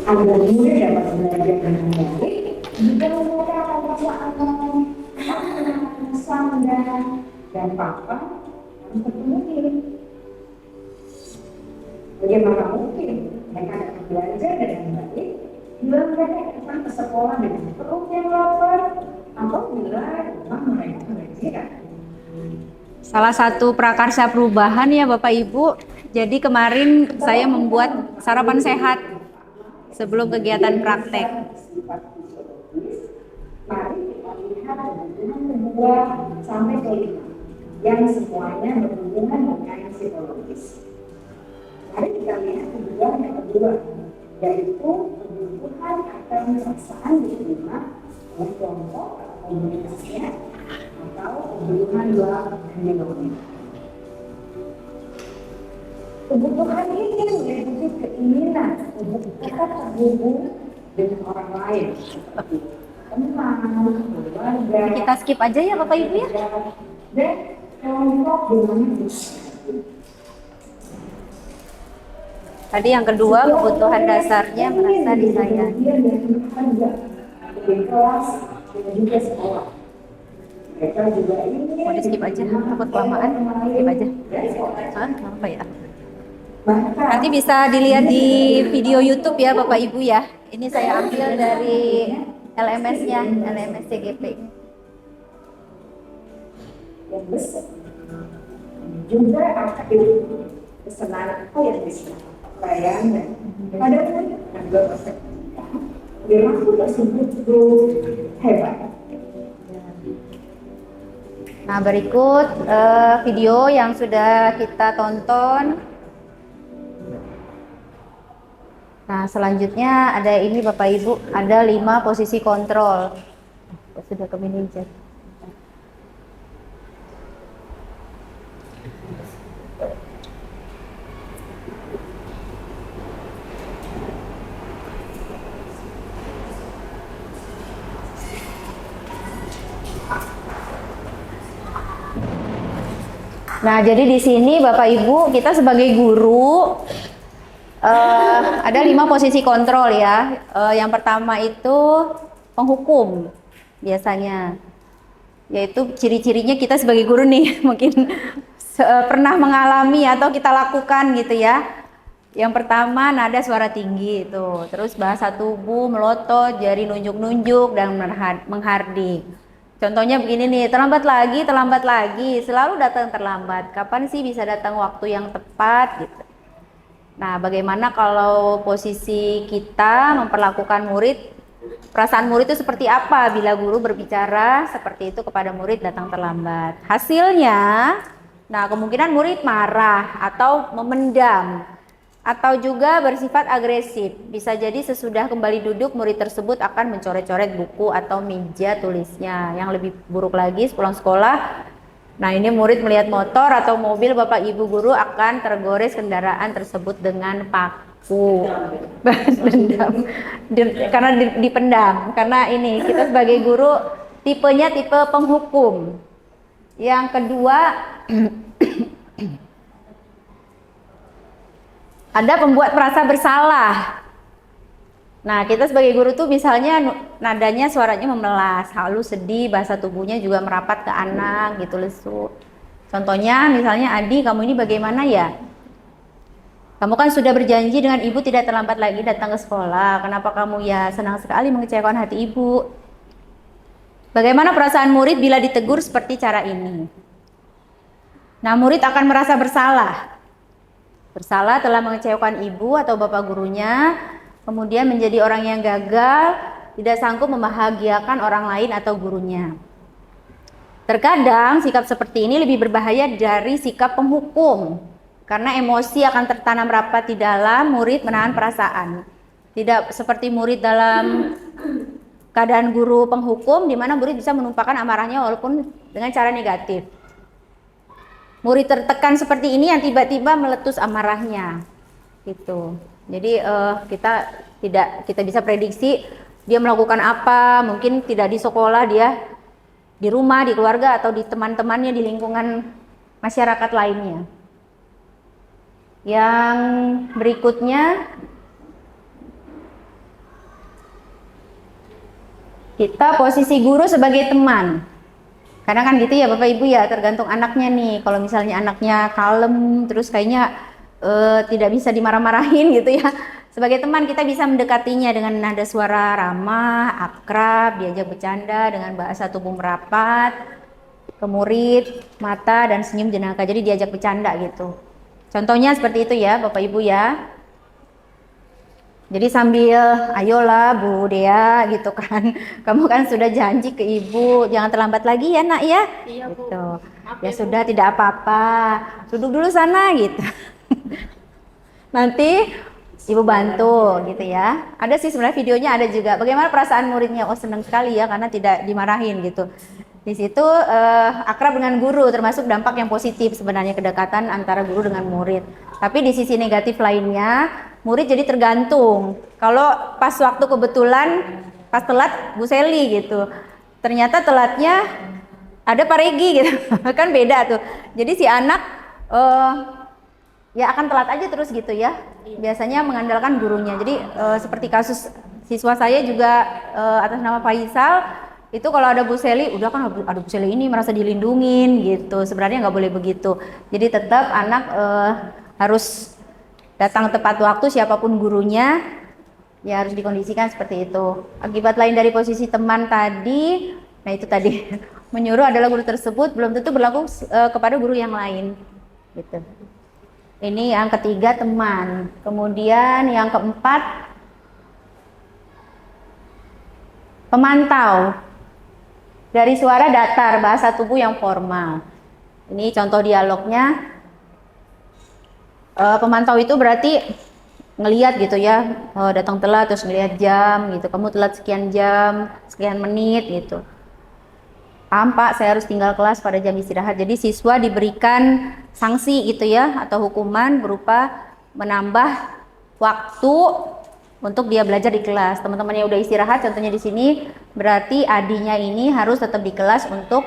Speaker 4: Agar murid dapat belajar dengan baik, jika mereka akan merasa aman, sangga, dan papa harus terpenuhi. Bagaimana mungkin mereka dapat belajar dengan baik bila mereka datang ke sekolah dengan perut yang lapar atau bila rumah mereka kebanjiran?
Speaker 1: Salah satu prakarsa perubahan ya Bapak Ibu. Jadi kemarin saya membuat sarapan sehat sebelum kegiatan praktek.
Speaker 4: Mari kita lihat kebutuhan kedua sampai kelima yang semuanya berhubungan dengan psikologis. Mari kita lihat kebutuhan yang kedua, yaitu kebutuhan akan perasaan diterima oleh kelompok atau komunitasnya atau kebutuhan love and belonging. Kebutuhan ini meliputi keinginan untuk tetap terhubung dengan orang lain seperti teman, keluarga.
Speaker 1: Kita skip aja ya Bapak Ibu ya.
Speaker 4: Dan kelompok di mana bisa.
Speaker 1: Tadi yang kedua, kebutuhan dasarnya merasa disayangi.
Speaker 4: Di kelas dan juga sekolah. Mereka juga ingin
Speaker 1: Mau di skip aja, takut kelamaan. Skip aja. Hah? Apa ya? Nanti bisa dilihat di video YouTube ya Bapak Ibu ya. Ini saya ambil dari LMS-nya, LMS CGP.
Speaker 4: yang besar juga akan kesenangan apa yang bisa bayangan ada pun juga perilaku tersebut itu hebat.
Speaker 1: Nah, berikut video yang sudah kita tonton. Nah, selanjutnya ada ini Bapak Ibu, ada 5 posisi kontrol. Sudah ke manajer. Nah, jadi di sini Bapak Ibu, kita sebagai guru ada 5 posisi kontrol ya. Yang pertama itu penghukum biasanya, yaitu ciri-cirinya kita sebagai guru nih mungkin pernah mengalami atau kita lakukan gitu ya. Yang pertama nada suara tinggi itu, terus bahasa tubuh melotot, jari nunjuk-nunjuk dan menghardik. Contohnya begini nih, terlambat lagi, selalu datang terlambat. Kapan sih bisa datang waktu yang tepat gitu. Nah, bagaimana kalau posisi kita memperlakukan murid, perasaan murid itu seperti apa bila guru berbicara seperti itu kepada murid datang terlambat? Hasilnya, nah kemungkinan murid marah atau memendam atau juga bersifat agresif. Bisa jadi sesudah kembali duduk murid tersebut akan mencoret-coret buku atau meja tulisnya. Yang lebih buruk lagi pulang sekolah, nah ini murid melihat motor atau mobil Bapak Ibu guru akan tergores kendaraan tersebut dengan paku. Karena dipendam. Karena ini kita sebagai guru tipenya tipe penghukum. Yang kedua ada pembuat merasa bersalah. Nah, kita sebagai guru tuh misalnya nadanya suaranya memelas, halus, sedih, bahasa tubuhnya juga merapat ke anak gitu, lesu. Contohnya misalnya, Adi, kamu ini bagaimana ya? Kamu kan sudah berjanji dengan ibu tidak terlambat lagi datang ke sekolah. Kenapa kamu ya senang sekali mengecewakan hati ibu? Bagaimana perasaan murid bila ditegur seperti cara ini? Nah, murid akan merasa bersalah. Bersalah telah mengecewakan ibu atau bapak gurunya, kemudian menjadi orang yang gagal, tidak sanggup membahagiakan orang lain atau gurunya. Terkadang sikap seperti ini lebih berbahaya dari sikap penghukum, karena emosi akan tertanam rapat di dalam murid menahan perasaan. Tidak seperti murid dalam keadaan guru penghukum, di mana murid bisa menumpahkan amarahnya walaupun dengan cara negatif. Murid tertekan seperti ini yang tiba-tiba meletus amarahnya, gitu. Jadi kita bisa prediksi dia melakukan apa, mungkin tidak di sekolah, dia di rumah, di keluarga, atau di teman-temannya, di lingkungan masyarakat lainnya. Yang berikutnya, kita posisi guru sebagai teman. Karena kan gitu ya Bapak Ibu ya, tergantung anaknya nih. Kalau misalnya anaknya kalem, terus kayaknya tidak bisa dimarah-marahin gitu ya. Sebagai teman kita bisa mendekatinya dengan nada suara ramah, akrab, diajak bercanda dengan bahasa tubuh merapat, ke murid, mata dan senyum jenaka. Jadi diajak bercanda gitu. Contohnya seperti itu ya Bapak Ibu ya. Jadi sambil, ayolah Bu Dea gitu kan, kamu kan sudah janji ke ibu, jangan terlambat lagi ya nak ya.
Speaker 3: Iya, Bu.
Speaker 1: Gitu.
Speaker 3: Maaf
Speaker 1: Ya
Speaker 3: ya, Bu.
Speaker 1: sudah, tidak apa-apa, duduk dulu sana gitu. Nanti ibu bantu gitu ya. Ada sih sebenarnya videonya, ada juga bagaimana perasaan muridnya. Oh senang sekali ya karena tidak dimarahin gitu. Di situ akrab dengan guru, termasuk dampak yang positif sebenarnya, kedekatan antara guru dengan murid. Tapi di sisi negatif lainnya, murid jadi tergantung. Kalau pas waktu kebetulan pas telat Bu Seli gitu, ternyata telatnya ada Pak Regi gitu. Kan beda tuh. Jadi si anak ya akan telat aja terus gitu ya. biasanya mengandalkan gurunya. Jadi seperti kasus siswa saya juga atas nama Faisal, itu kalau ada Bu Seli, udah kan ada Bu Seli ini merasa dilindungin gitu. Sebenarnya nggak boleh begitu. Jadi tetap anak harus datang tepat waktu, siapapun gurunya, ya harus dikondisikan seperti itu. Akibat lain dari posisi teman tadi, nah itu tadi menyuruh adalah guru tersebut belum tentu berlaku kepada guru yang lain, gitu. Ini yang ketiga teman. Kemudian yang keempat pemantau. Dari suara datar, bahasa tubuh yang formal. Ini contoh dialognya. Pemantau itu berarti ngelihat gitu ya, datang telat terus ngelihat jam gitu, kamu telat sekian jam, sekian menit gitu. Paham Pak, saya harus tinggal kelas pada jam istirahat. Jadi siswa diberikan sanksi gitu ya, atau hukuman berupa menambah waktu untuk dia belajar di kelas. Teman-teman yang udah istirahat, contohnya di sini, berarti adinya ini harus tetap di kelas untuk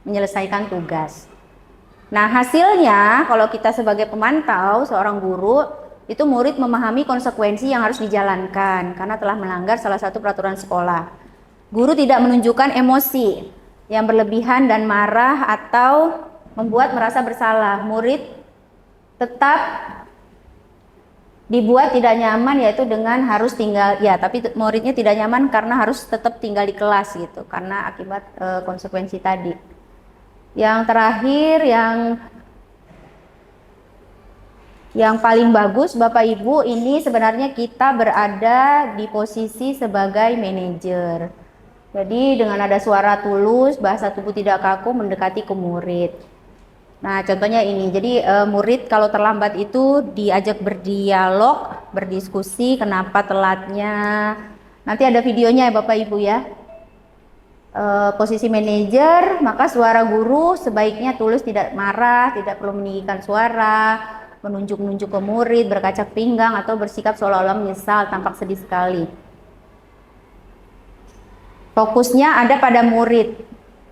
Speaker 1: menyelesaikan tugas. Nah hasilnya, kalau kita sebagai pemantau, seorang guru, itu murid memahami konsekuensi yang harus dijalankan karena telah melanggar salah satu peraturan sekolah. Guru tidak menunjukkan emosi yang berlebihan dan marah atau membuat merasa bersalah. Murid tetap dibuat tidak nyaman, yaitu dengan harus tinggal, ya tapi muridnya tidak nyaman karena harus tetap tinggal di kelas gitu, karena akibat konsekuensi tadi. Yang terakhir, yang paling bagus Bapak Ibu, ini sebenarnya kita berada di posisi sebagai manajer. Jadi dengan ada suara tulus, bahasa tubuh tidak kaku, mendekati ke murid. Nah contohnya ini, jadi murid kalau terlambat itu diajak berdialog, berdiskusi kenapa telatnya. Nanti ada videonya ya Bapak Ibu ya. Posisi manajer, maka suara guru sebaiknya tulus, tidak marah, tidak perlu meninggikan suara, menunjuk-nunjuk ke murid, berkacak pinggang atau bersikap seolah-olah menyesal, tampak sedih sekali. Fokusnya ada pada murid,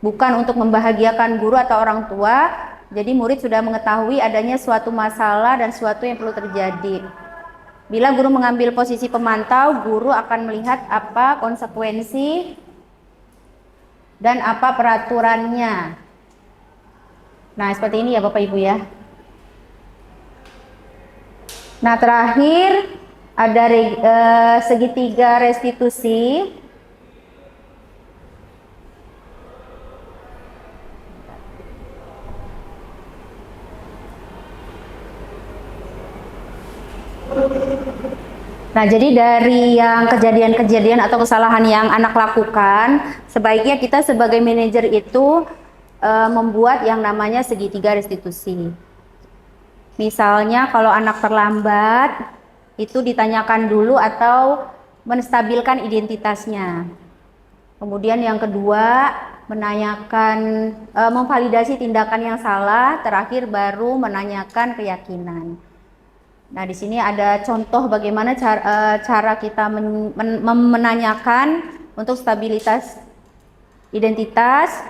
Speaker 1: bukan untuk membahagiakan guru atau orang tua. Jadi murid sudah mengetahui adanya suatu masalah dan suatu yang perlu terjadi. Bila guru mengambil posisi pemantau, guru akan melihat apa konsekuensi dan apa peraturannya. Nah seperti ini ya Bapak Ibu ya. Nah terakhir ada segitiga restitusi. Nah, jadi dari yang kejadian-kejadian atau kesalahan yang anak lakukan, sebaiknya kita sebagai manajer itu membuat yang namanya segitiga restitusi. Misalnya kalau anak terlambat, itu ditanyakan dulu atau menstabilkan identitasnya. Kemudian yang kedua, menanyakan, memvalidasi tindakan yang salah, terakhir baru menanyakan keyakinan. Nah, di sini ada contoh bagaimana cara kita menanyakan untuk stabilitas identitas.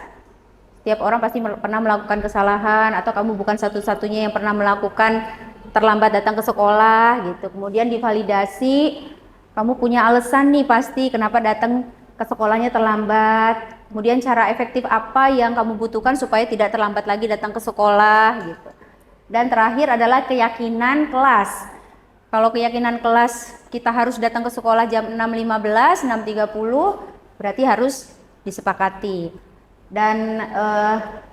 Speaker 1: Setiap orang pasti pernah melakukan kesalahan, atau kamu bukan satu-satunya yang pernah melakukan terlambat datang ke sekolah gitu. Kemudian divalidasi, kamu punya alasan nih pasti kenapa datang ke sekolahnya terlambat. Kemudian cara efektif apa yang kamu butuhkan supaya tidak terlambat lagi datang ke sekolah gitu. Dan terakhir adalah keyakinan kelas. Kalau keyakinan kelas kita harus datang ke sekolah jam 6.15, 6.30, berarti harus disepakati. Dan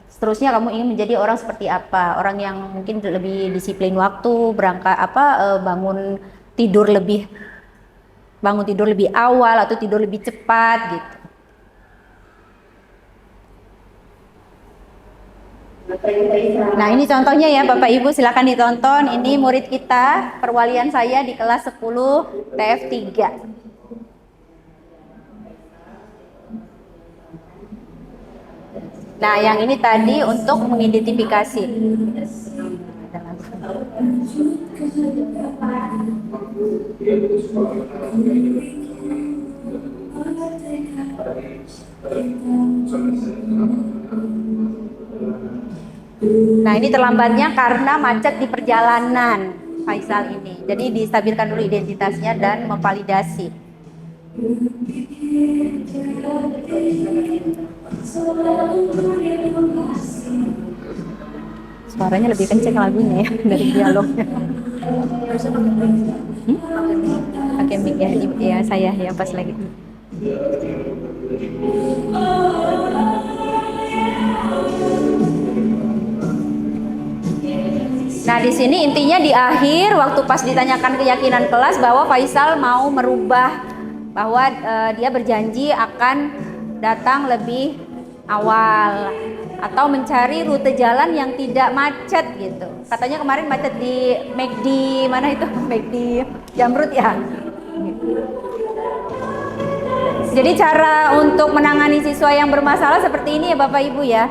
Speaker 1: seterusnya kamu ingin menjadi orang seperti apa? Orang yang mungkin lebih disiplin waktu, berangkat bangun tidur lebih awal atau tidur lebih cepat gitu. Nah ini contohnya ya Bapak Ibu, silakan ditonton. Ini murid kita, perwalian saya di kelas 10 TF3. Nah yang ini tadi untuk mengidentifikasi. Nah ini terlambatnya karena macet di perjalanan. Faisal ini. Jadi distabilkan dulu identitasnya dan memvalidasi. Suaranya lebih kenceng lagunya ya dari dialognya. Pakai mic ya, ya saya ya pas lagi. Nah, di sini intinya di akhir waktu pas ditanyakan keyakinan kelas bahwa Faisal mau merubah, bahwa dia berjanji akan datang lebih awal atau mencari rute jalan yang tidak macet gitu. Katanya kemarin macet di McD, mana itu? McD Jamrut ya. Jadi cara untuk menangani siswa yang bermasalah seperti ini ya Bapak Ibu ya.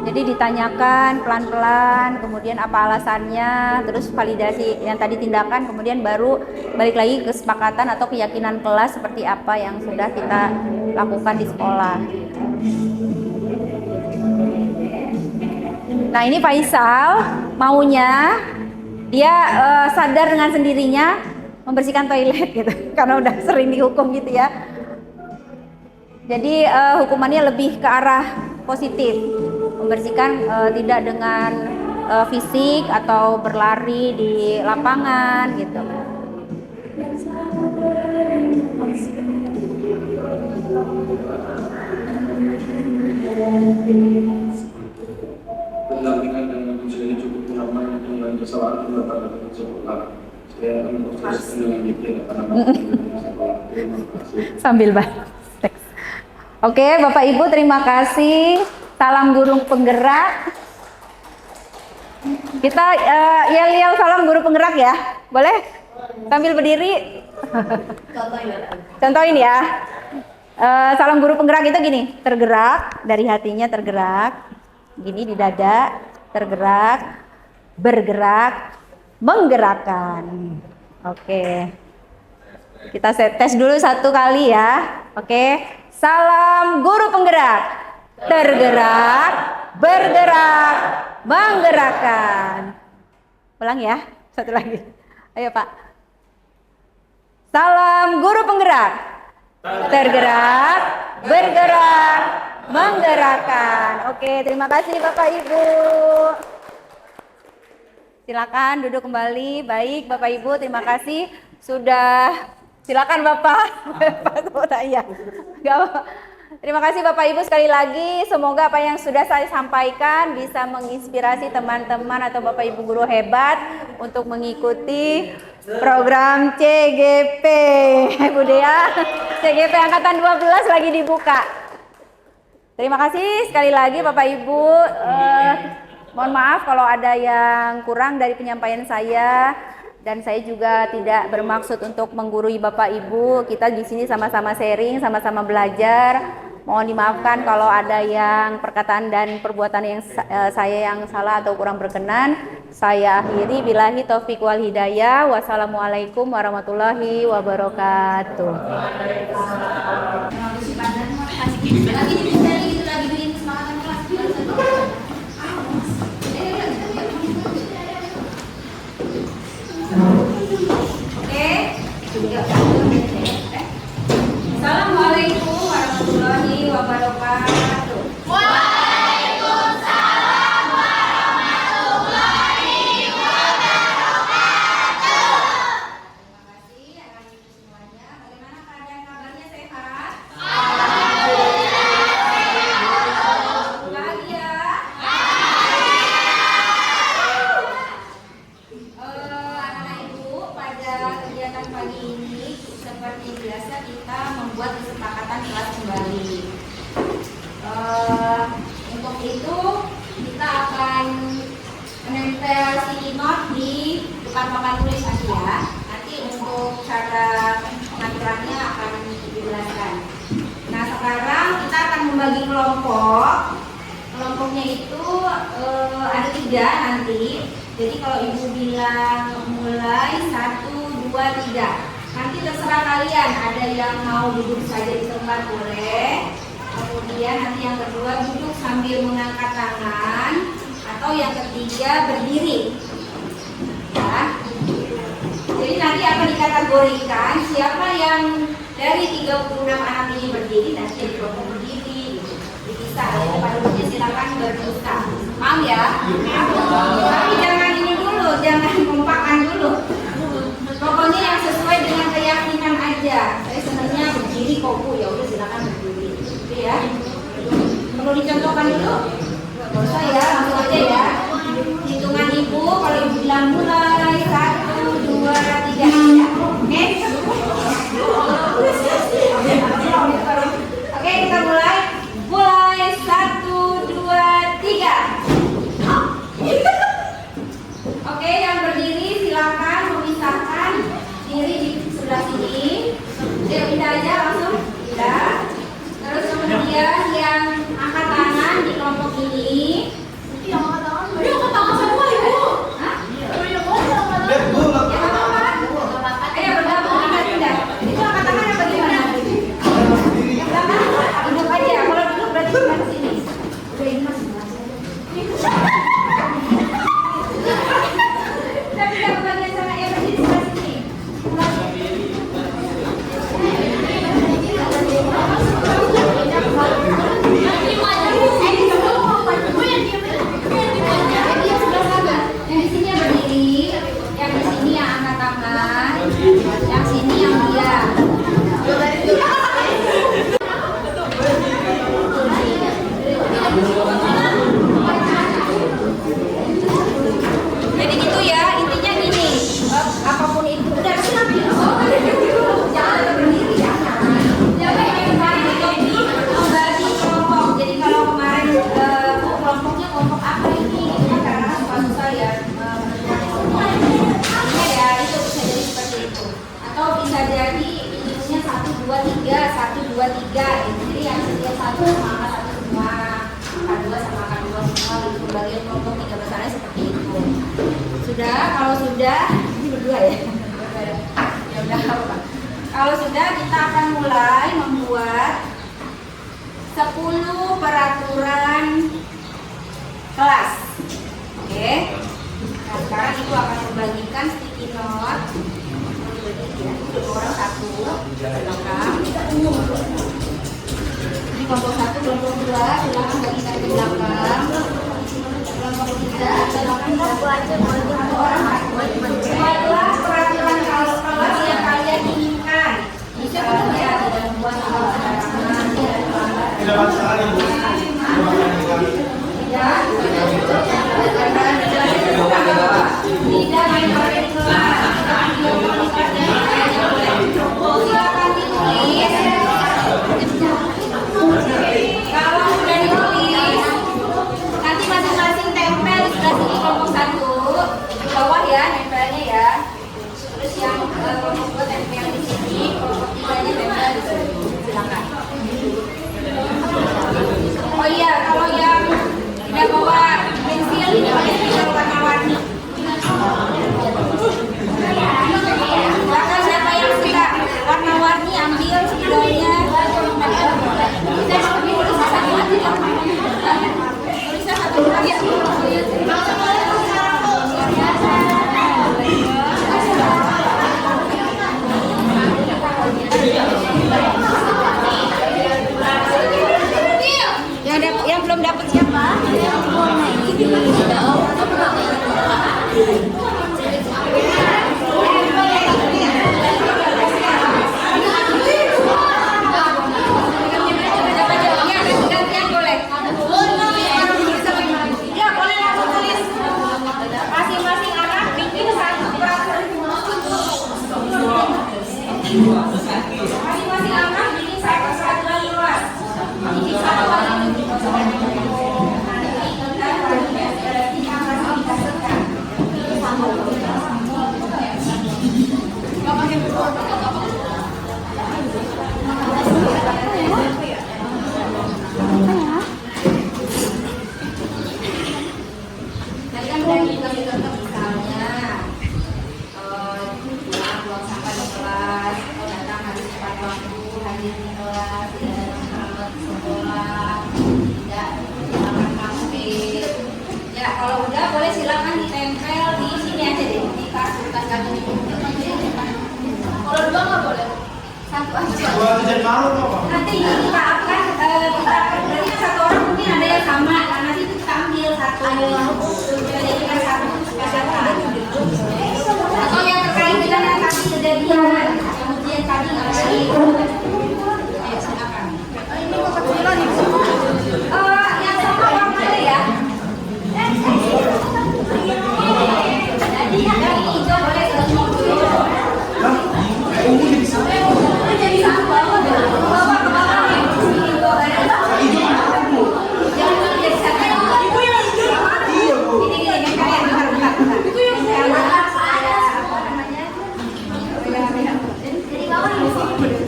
Speaker 1: Jadi ditanyakan pelan-pelan, kemudian apa alasannya, terus validasi yang tadi tindakan, kemudian baru balik lagi ke kesepakatan atau keyakinan kelas seperti apa yang sudah kita lakukan di sekolah. Nah, ini Faisal maunya dia sadar dengan sendirinya membersihkan toilet gitu, karena udah sering dihukum gitu ya. Jadi hukumannya lebih ke arah positif, membersihkan tidak dengan fisik atau berlari di lapangan gitu.
Speaker 5: Pendampingan dan menjadi cukup lama dengan kesalahan pendapat sekolah. Saya proses dengan itu karena sekolah. Terima kasih.
Speaker 1: Sambil bahas. Oke, Bapak Ibu terima kasih. Salam guru penggerak. Kita yel-yel salam guru penggerak ya. Boleh? Sambil berdiri. Contohin ya. Salam guru penggerak itu gini, tergerak dari hatinya, tergerak. Gini di dada, tergerak, bergerak, menggerakkan. Oke. Kita tes dulu satu kali ya. Oke. Salam guru penggerak, tergerak, bergerak, menggerakkan. Ulang ya, satu lagi. Ayo Pak. Salam guru penggerak, tergerak, bergerak, menggerakkan. Oke, terima kasih Bapak Ibu. Silakan duduk kembali. Baik Bapak Ibu, terima kasih sudah. Silakan Bapak. Iya. Terima kasih Bapak Ibu sekali lagi. Semoga apa yang sudah saya sampaikan bisa menginspirasi teman-teman atau Bapak Ibu guru hebat untuk mengikuti program CGP. Bu Dea, CGP angkatan 12 lagi dibuka. Terima kasih sekali lagi Bapak Ibu. Mohon maaf kalau ada yang kurang dari penyampaian saya. Dan saya juga tidak bermaksud untuk menggurui Bapak Ibu. Kita di sini sama-sama sharing, sama-sama belajar. Mohon dimaafkan kalau ada yang perkataan dan perbuatan yang saya yang salah atau kurang berkenan. Saya akhiri billahi taufik wal hidayah. Wassalamualaikum warahmatullahi wabarakatuh. Assalamualaikum warahmatullahi wabarakatuh. Waalaikumsalam warahmatullahi wabarakatuh. Terima kasih anak-anak semuanya. Bagaimana keadaan kabarnya, sehat? Bahagia. Anak-anak Ibu, pada kegiatan pagi ini seperti biasa kita membuat kesepakatan kelas kembali. Untuk itu kita akan menempel sticky note di depan papan tulis tadi ya. Nanti untuk cara pengaturannya akan dijelaskan. Nah, sekarang kita akan membagi kelompok. Kelompoknya itu ada 3 nanti. Jadi kalau Ibu bilang mulai 1, 2, 3. Nanti terserah kalian, ada yang mau duduk saja di tempat boleh. Kemudian nanti yang kedua duduk sambil mengangkat tangan. Atau yang ketiga berdiri. Ya. Jadi nanti akan dikategorikan siapa yang dari 36 anak ini berdiri, nanti jadi kelompok berdiri, dipisah. Jadi pada waktunya silakan berpisah. Paham ya? Tapi jangan ini dulu, jangan kompakan dulu. Pokoknya yang sesuai dengan keyakinan aja. Saya senangnya berdiri kok Bu, ya udah silakan berdiri. Gitu ya. Perlu dicontohkan dulu? Gak usah ya, langsung aja ya. Hitungan Ibu, kalau Ibu bilang mulai 1, 2, 3 ya. Oke? Oke, kita mulai. Mulai 1, 2, 3. Oke, yang berdiri silakan memisahkan diri di sebelah sini. Yuk, pindah aja langsung. Pindah. Terus kemudian yang angkat tangan di kelompok ini. Yang angkat tangan semua Ibu. Hah? Yang apa? Ayo bergabung, pindah. Itu angkat tangan apa gimana? Yang belakang? Duduk aja. Kalau duduk berarti sebelah sini. Udah ini masih tapi yang bagian sana yang berdiri sebelah sini. Yang di sini yang berdiri, yang di sini yang angkat tangan, yang sini yang diam. Jadi gitu ya, intinya gini, apapun itu udah jangan berdiri ya. Jangan membagi kelompok. Jadi kalau kemarin kelompoknya kelompok apa ini? Karena susah ya. Ya itu bisa jadi seperti itu. Atau bisa jadi intinya 1, 2, 3, 1, 2, 3. Jadi yang setiap satu sama angka satu semua, angka 2 sama angka 2 semua. Itu bagian kelompok 3 besarnya seperti itu. Sudah, kalau sudah, ini berdua ya. Ya udah apa. Kalau sudah kita akan mulai membuat 10 peraturan kelas. Oke. Nah, sekarang Ibu akan membagikan sticky note. Orang satu, belakang. Ini kelompok 1, kelompok 2, silakan bagikan ke belakang. Kelompok 3, silakan buatlah peraturan kelas yang kalian inginkan. Misalnya tidak membuat sembarangan, tidak main HP di kelas, silakan ditulis. Kalau sudah ditulis, nanti masing-masing tempel di sebelah sini kelompok 1 di bawah ya, nempelnya ya. Terus yang kelompok 2 tempel di sini, kelompok 3-nya tempel di sini. Silakan. Oh iya, kalau yang tidak bawa pensil, ini pakai pensil warna-warni. Silakan siapa yang suka warna-warni ambil spidolnya. Tulisnya satu lagi. Yang belum dapat siapa? Gantian boleh. Ya boleh langsung tulis. Masing-masing anak bikin satu peraturan. Masing-masing anak bikin satu peraturan luas. Ini satu buang sampah di kelas, datang habis tepat waktu, hadir di kelas, tidak ada sekolah, tidak menggunakan kampus. Ya kalau udah boleh silakan ditempel di sini aja deh, di kertas kartu ini. Satu aja.
Speaker 5: Buat jajan malu apa?
Speaker 1: Nanti kita akan berarti satu orang mungkin ada yang sama. Nah, nanti itu kita ambil satu. Jadikan satu kesehatan. Atau yang terkait dengan yang tadi kejadian, kemudian tadi ngapain? Ayo silakan. Ini kok kecilan ibu? Yang sama warnanya ya. Jadi yang hijau boleh jadi satu bawa ke belakang ya. Jangan jadi satu. Ibu yang hijau. Iya bu. Ini yang kalian bentar. Ibu yang hijau. Apa namanya? Jadi kawan di sini boleh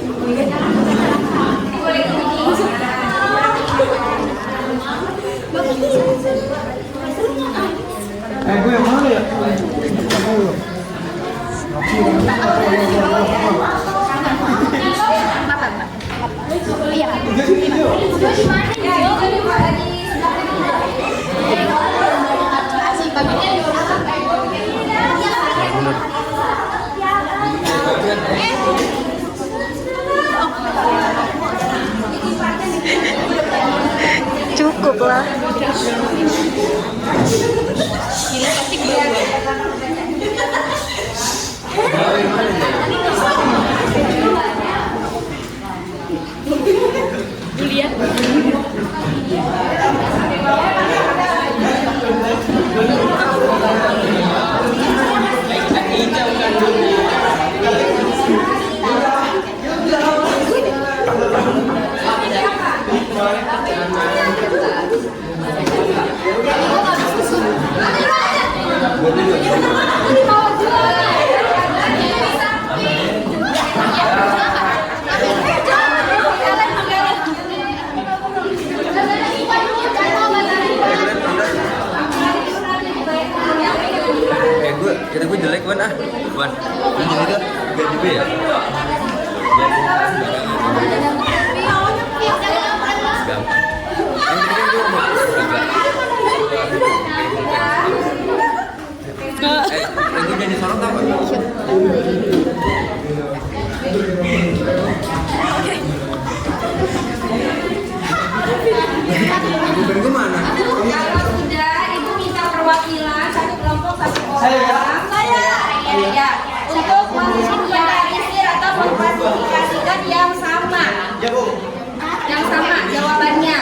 Speaker 5: Gue yang mana ya?
Speaker 6: Cukup lah.
Speaker 7: Kira gue jelek Wan Wan ini jelek kan gak juga ya gampang gue jadi sorot apa? Gue mana?
Speaker 1: Kalau sudah ibu minta perwakilan satu kelompok satu orang. Ya. Untuk menginventarisir atau mengklasifikasikan yang sama.
Speaker 5: Ya bu.
Speaker 1: Yang sama jawabannya.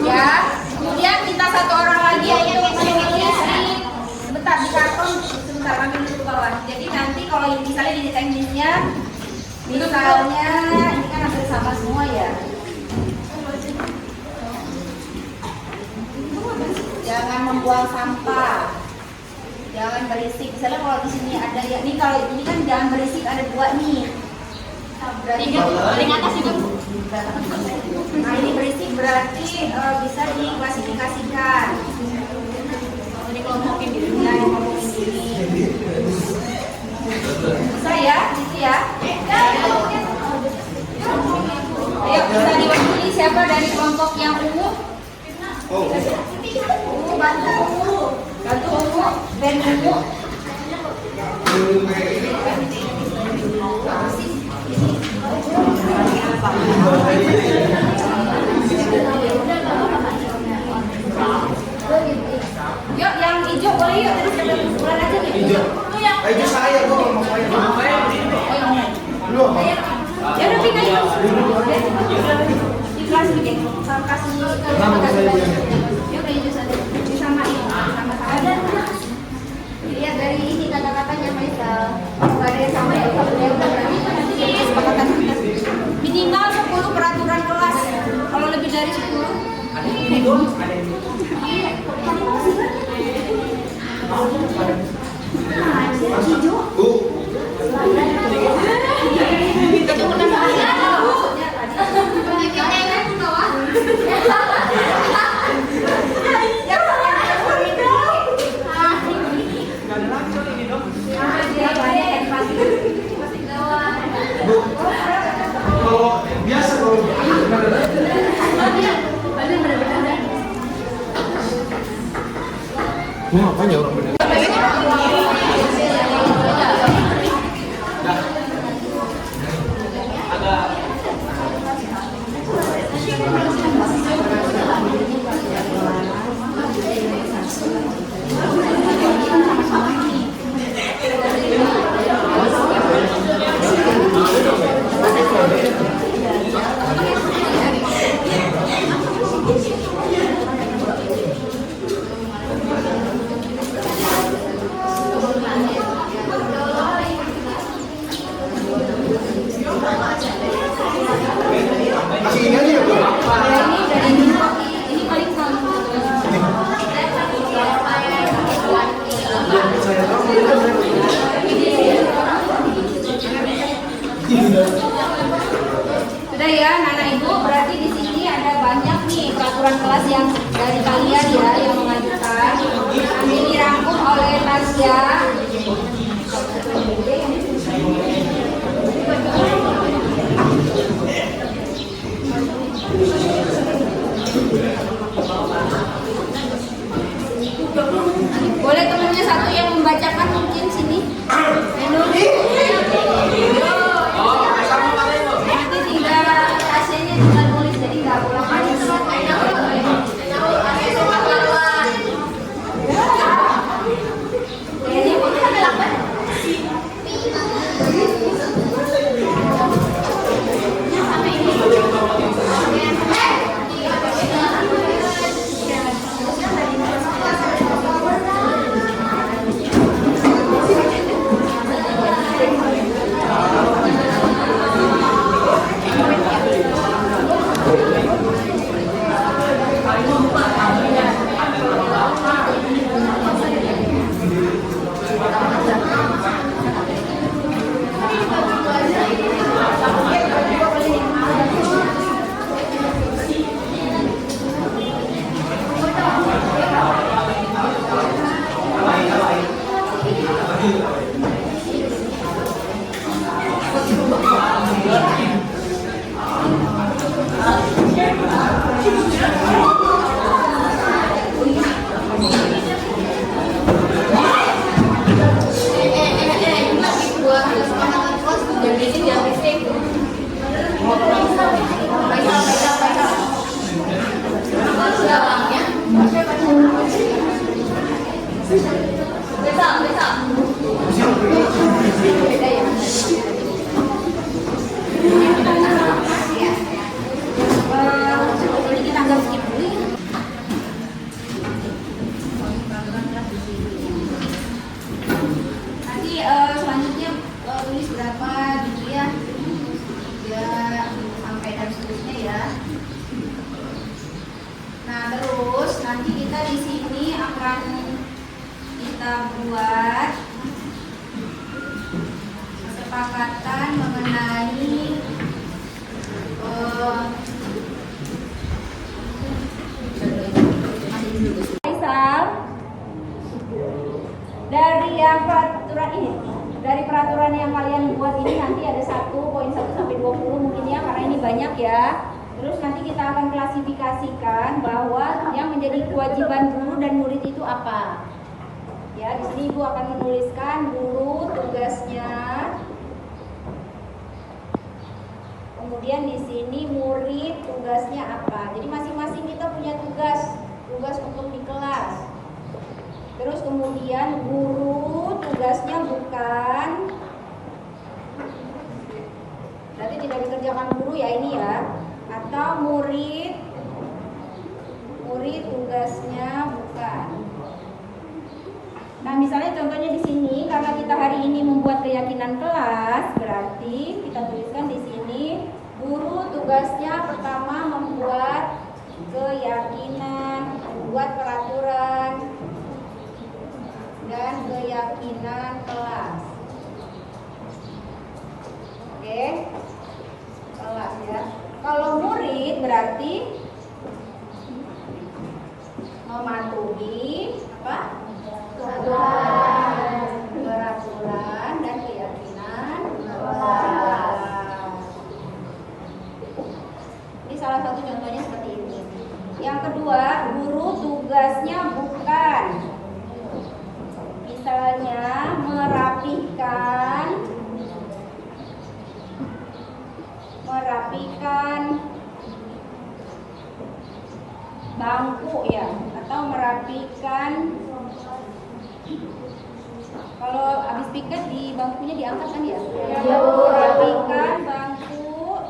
Speaker 1: Ya. Kemudian minta satu orang lagi untuk menulis sebentar di karton, sebentar ambil dulu kawan. Jadi nanti kalau misalnya di teknisnya, misalnya ini kan hampir sama semua ya. Jangan membuang sampah, jangan berisik. Misalnya kalau di sini ada ya, nih kalau ini kan jangan berisik ada dua nih. Berarti paling atas juga. Nah ini berisik berarti bisa diklasifikasikan. Ini kelompokin diri. Ya, kelompokin diri. Bisa ya, gitu ya. Ayo bisa diwakili siapa dari kelompok yang ungu? Bantu ungu, Ben ungu. Yuk, yang hijau boleh yuk. Tadi siapa yang bulan aja nih? Hijau.
Speaker 5: Itu saya kok mau saya. Belum.
Speaker 1: Ya udah pindah yuk. Di kelas bikin kasih. Yuk ke hijau saja. Disamain, sama-sama. Lihat dari ini kata-katanya Faisal. Kalau ada yang sama ya udah berarti nanti kesepakatan kita. Minimal 10 peraturan kelas. Kalau lebih dari 10
Speaker 5: Kalau biasa kalau mau ngapain ya orang bener?
Speaker 1: Ini paling sama. Sudah ya, anak-anak ibu, berarti di sini ada banyak nih peraturan kelas yang dari kalian ya yang mengajukan. Nanti dirangkum oleh Tasya. Boleh temannya satu yang membacakan mungkin sini. Nanti tinggal hasilnya tinggal nulis jadi nggak boleh selanjutnya tulis berapa gitu ya, 3 sampai dan seterusnya ya. Nah terus nanti kita di sini akan kita buat kesepakatan mengenai misal dari yang peraturan ini, dari peraturan yang kalian buat ini nanti ada 1 poin 1 sampai 20 mungkin ya, karena ini banyak ya. Terus nanti kita akan klasifikasikan bahwa yang menjadi kewajiban guru dan murid itu apa. Ya, di sini Ibu akan menuliskan guru tugasnya. Kemudian di sini murid tugasnya apa. Jadi masing-masing kita punya tugas untuk di kelas. Terus kemudian guru tugasnya bukan, berarti tidak dikerjakan guru ya ini ya. Atau murid tugasnya bukan. Nah misalnya contohnya di sini, karena kita hari ini membuat keyakinan kelas, berarti kita tuliskan di sini guru tugasnya pertama membuat keyakinan, membuat peraturan dan keyakinan kelas. Oke, kelas ya. Kalau murid berarti mematuhi apa? Peraturan dan keyakinan kelas. Ini salah satu contohnya seperti ini. Yang kedua, guru tugasnya bukan, misalnya merapikan bangku ya, atau merapikan, kalau habis piket di bangkunya diangkat kan ya? Merapikan bangku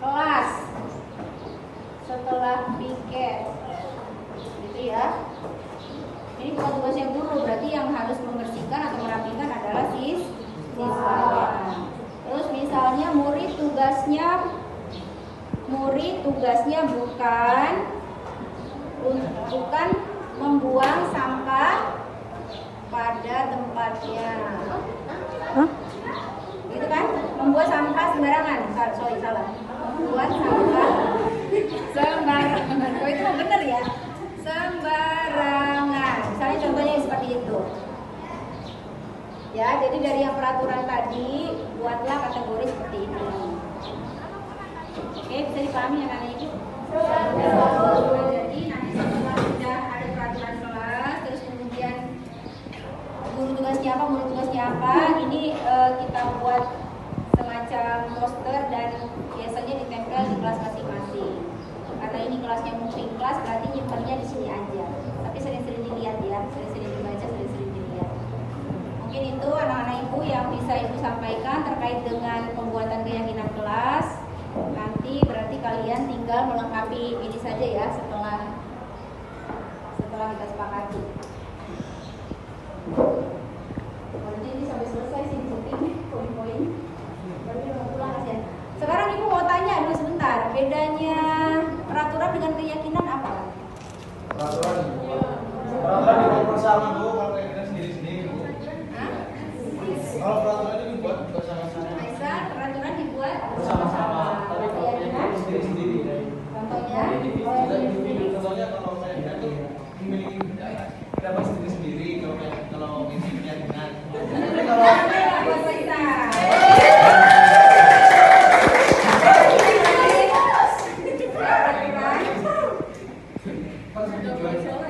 Speaker 1: kelas setelah piket, gitu ya. Ini bukan tugasnya guru, berarti yang harus membersihkan atau merapikan adalah siswanya. murid tugasnya bukan membuang sampah pada tempatnya. Gitu kan? Membuang sampah sembarangan. Sorry, salah. Membuang sampah sembarangan. Oh, itu benar ya? Sembarangan. Misalnya contohnya seperti itu. Ya, jadi dari yang peraturan tadi buatlah kategori seperti ini. Oke, bisa dipahami ya Kak Ibu? Jadi nanti setelah sudah ada peraturan kelas, terus kemudian guru tugasnya apa, ini kita buat semacam poster dan biasanya ditempel di kelas masing-masing. Karena ini kelasnya moving class, berarti nyimpannya di sini aja. Tapi sering-sering dilihat ya, sering-sering dibaca, sering-sering dilihat. Mungkin itu anak-anak ibu yang bisa ibu sampaikan terkait dengan pembuatan keyakinan kelas. Nanti berarti kalian tinggal melengkapi ini saja ya setelah kita sepakati. Nanti ini sampai selesai sih syuting poin-poin. Baru kita mau pulang ya. Sekarang ibu mau tanya dulu sebentar, bedanya peraturan dengan keyakinan apa?
Speaker 5: Peraturan dibuat bersama Bu, kalau keyakinan sendiri-sendiri Bu. Kalau peraturan itu dibuat bersama-sama.
Speaker 1: Aisyah, peraturan dibuat
Speaker 5: Bersama-sama. Tapi kalau
Speaker 1: keyakinan
Speaker 5: sendiri-sendiri.
Speaker 1: contohnya
Speaker 5: Contohnya kalau keyakinan itu memiliki pendapat sendiri-sendiri. Kalau ini keyakinan. Tapi kalau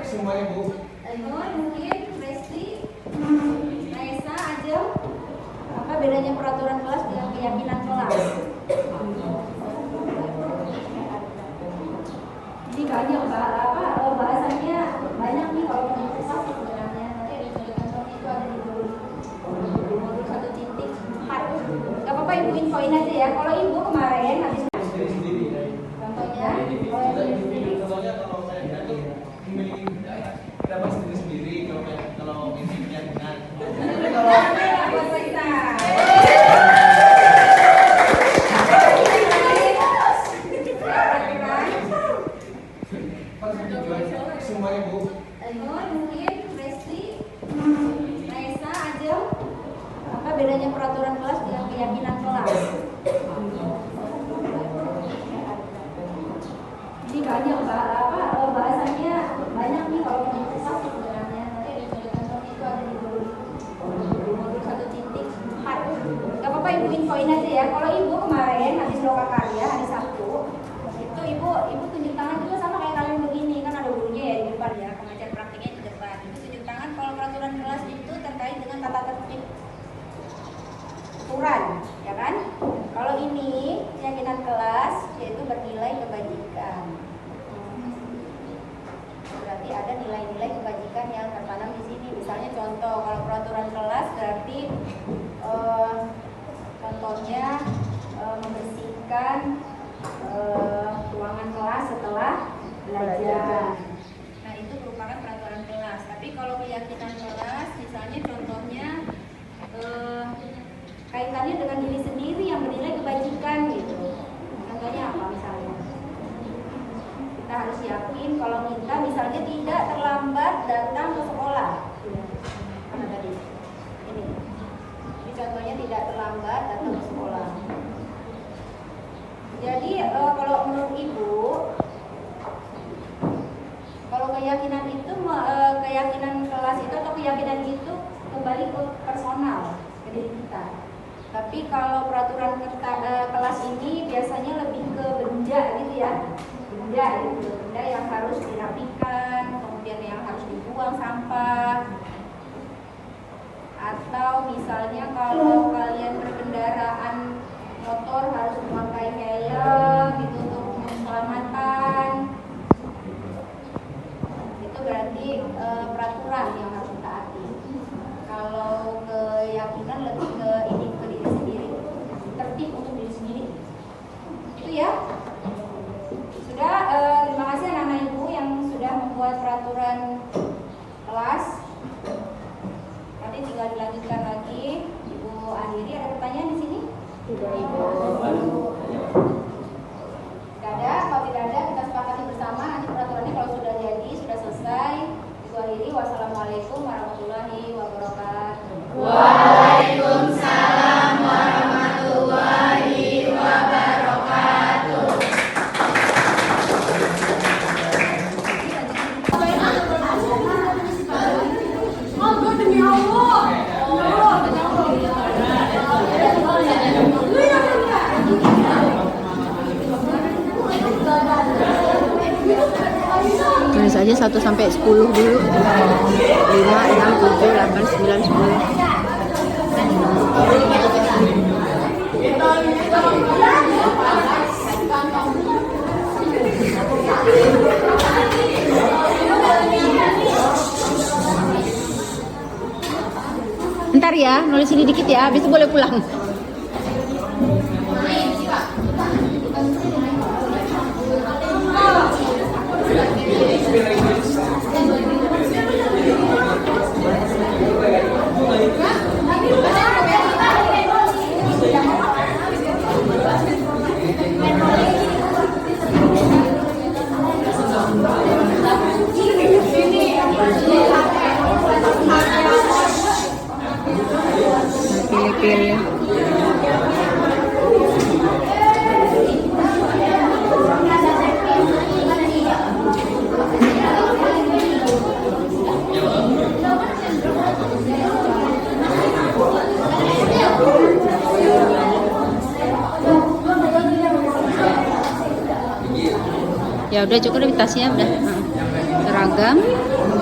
Speaker 5: semuanya Bu.
Speaker 1: mungkin Resti, Aisyah, Ajeng, apa bedanya peraturan kelas dengan keyakinan kelas? Ini banyak bahasanya banyak nih kalau mau susah sebenarnya. Nanti ada contoh-contohnya itu ada di modul 1.4. Gak apa-apa ibu infoin aja ya. Kalau ibu kemarin habis
Speaker 5: Sendiri-sendiri.
Speaker 1: contohnya
Speaker 5: Contohnya kalau keyakinan itu memiliki pendapat sendiri-sendiri. Kalau ini keyakinan. Tapi kalau semuanya Bu.
Speaker 1: mungkin Resti, Aisyah, Ajeng, apa bedanya peraturan kelas dengan keyakinan kelas? Ini banyak bahasanya banyak nih kalau mau susah sebenarnya. Nanti ada contoh-contohnya itu ada di modul 1.4. Gak apa-apa ibu infoin aja ya. Kalau ibu kemarin habis loka karya hari Sabtu itu ibu tunjuk tangan juga sama kayak kalian begini, kan ada gurunya ya di depan ya, pengajar praktiknya di depan. Ibu tunjuk tangan kalau peraturan kelas itu terkait dengan tata tertib aturan, ya kan? Kalau ini keyakinan kelas yaitu bernilai kebajikan. Berarti ada nilai-nilai kebajikan yang tertanam di sini. Misalnya contoh, kalau peraturan kelas berarti contohnya membersihkan ruangan kelas setelah belajar. Nah, itu merupakan peraturan kelas. Tapi kalau keyakinan kelas, misalnya contohnya kaitannya dengan diri sendiri yang bernilai kebajikan gitu. Contohnya apa misalnya? Kita harus yakin kalau kita misalnya tidak terlambat datang ke sekolah. Mana tadi? Ini contohnya tidak terlambat datang ke sekolah. Jadi kalau menurut ibu, kalau keyakinan itu keyakinan kelas itu atau keyakinan itu kembali ke personal, ke diri kita. Tapi kalau peraturan kelas ini biasanya lebih ke benda gitu ya. Benda yang harus dirapikan, kemudian yang harus dibuang sampah. Atau misalnya kalau kalian berkendaraan motor harus memakai helm gitu untuk keselamatan. Itu berarti peraturan yang harus ditaati. Kalau keyakinan lebih ke ini, ke diri sendiri, tertib untuk diri sendiri. Itu ya. Sudah, terima kasih anak-anak ibu yang sudah membuat peraturan kelas. Nanti tinggal dilanjutkan lagi. Ibu akhiri ada aja 1 sampai 10 dulu. 5, 6, 7, 8, 9, 10. Ntar ya, nulis ini dikit ya, habis itu boleh pulang. Pilih-pilih. Ya udah cukup deh tasnya udah. Seragam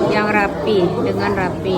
Speaker 1: yang rapi dengan rapi.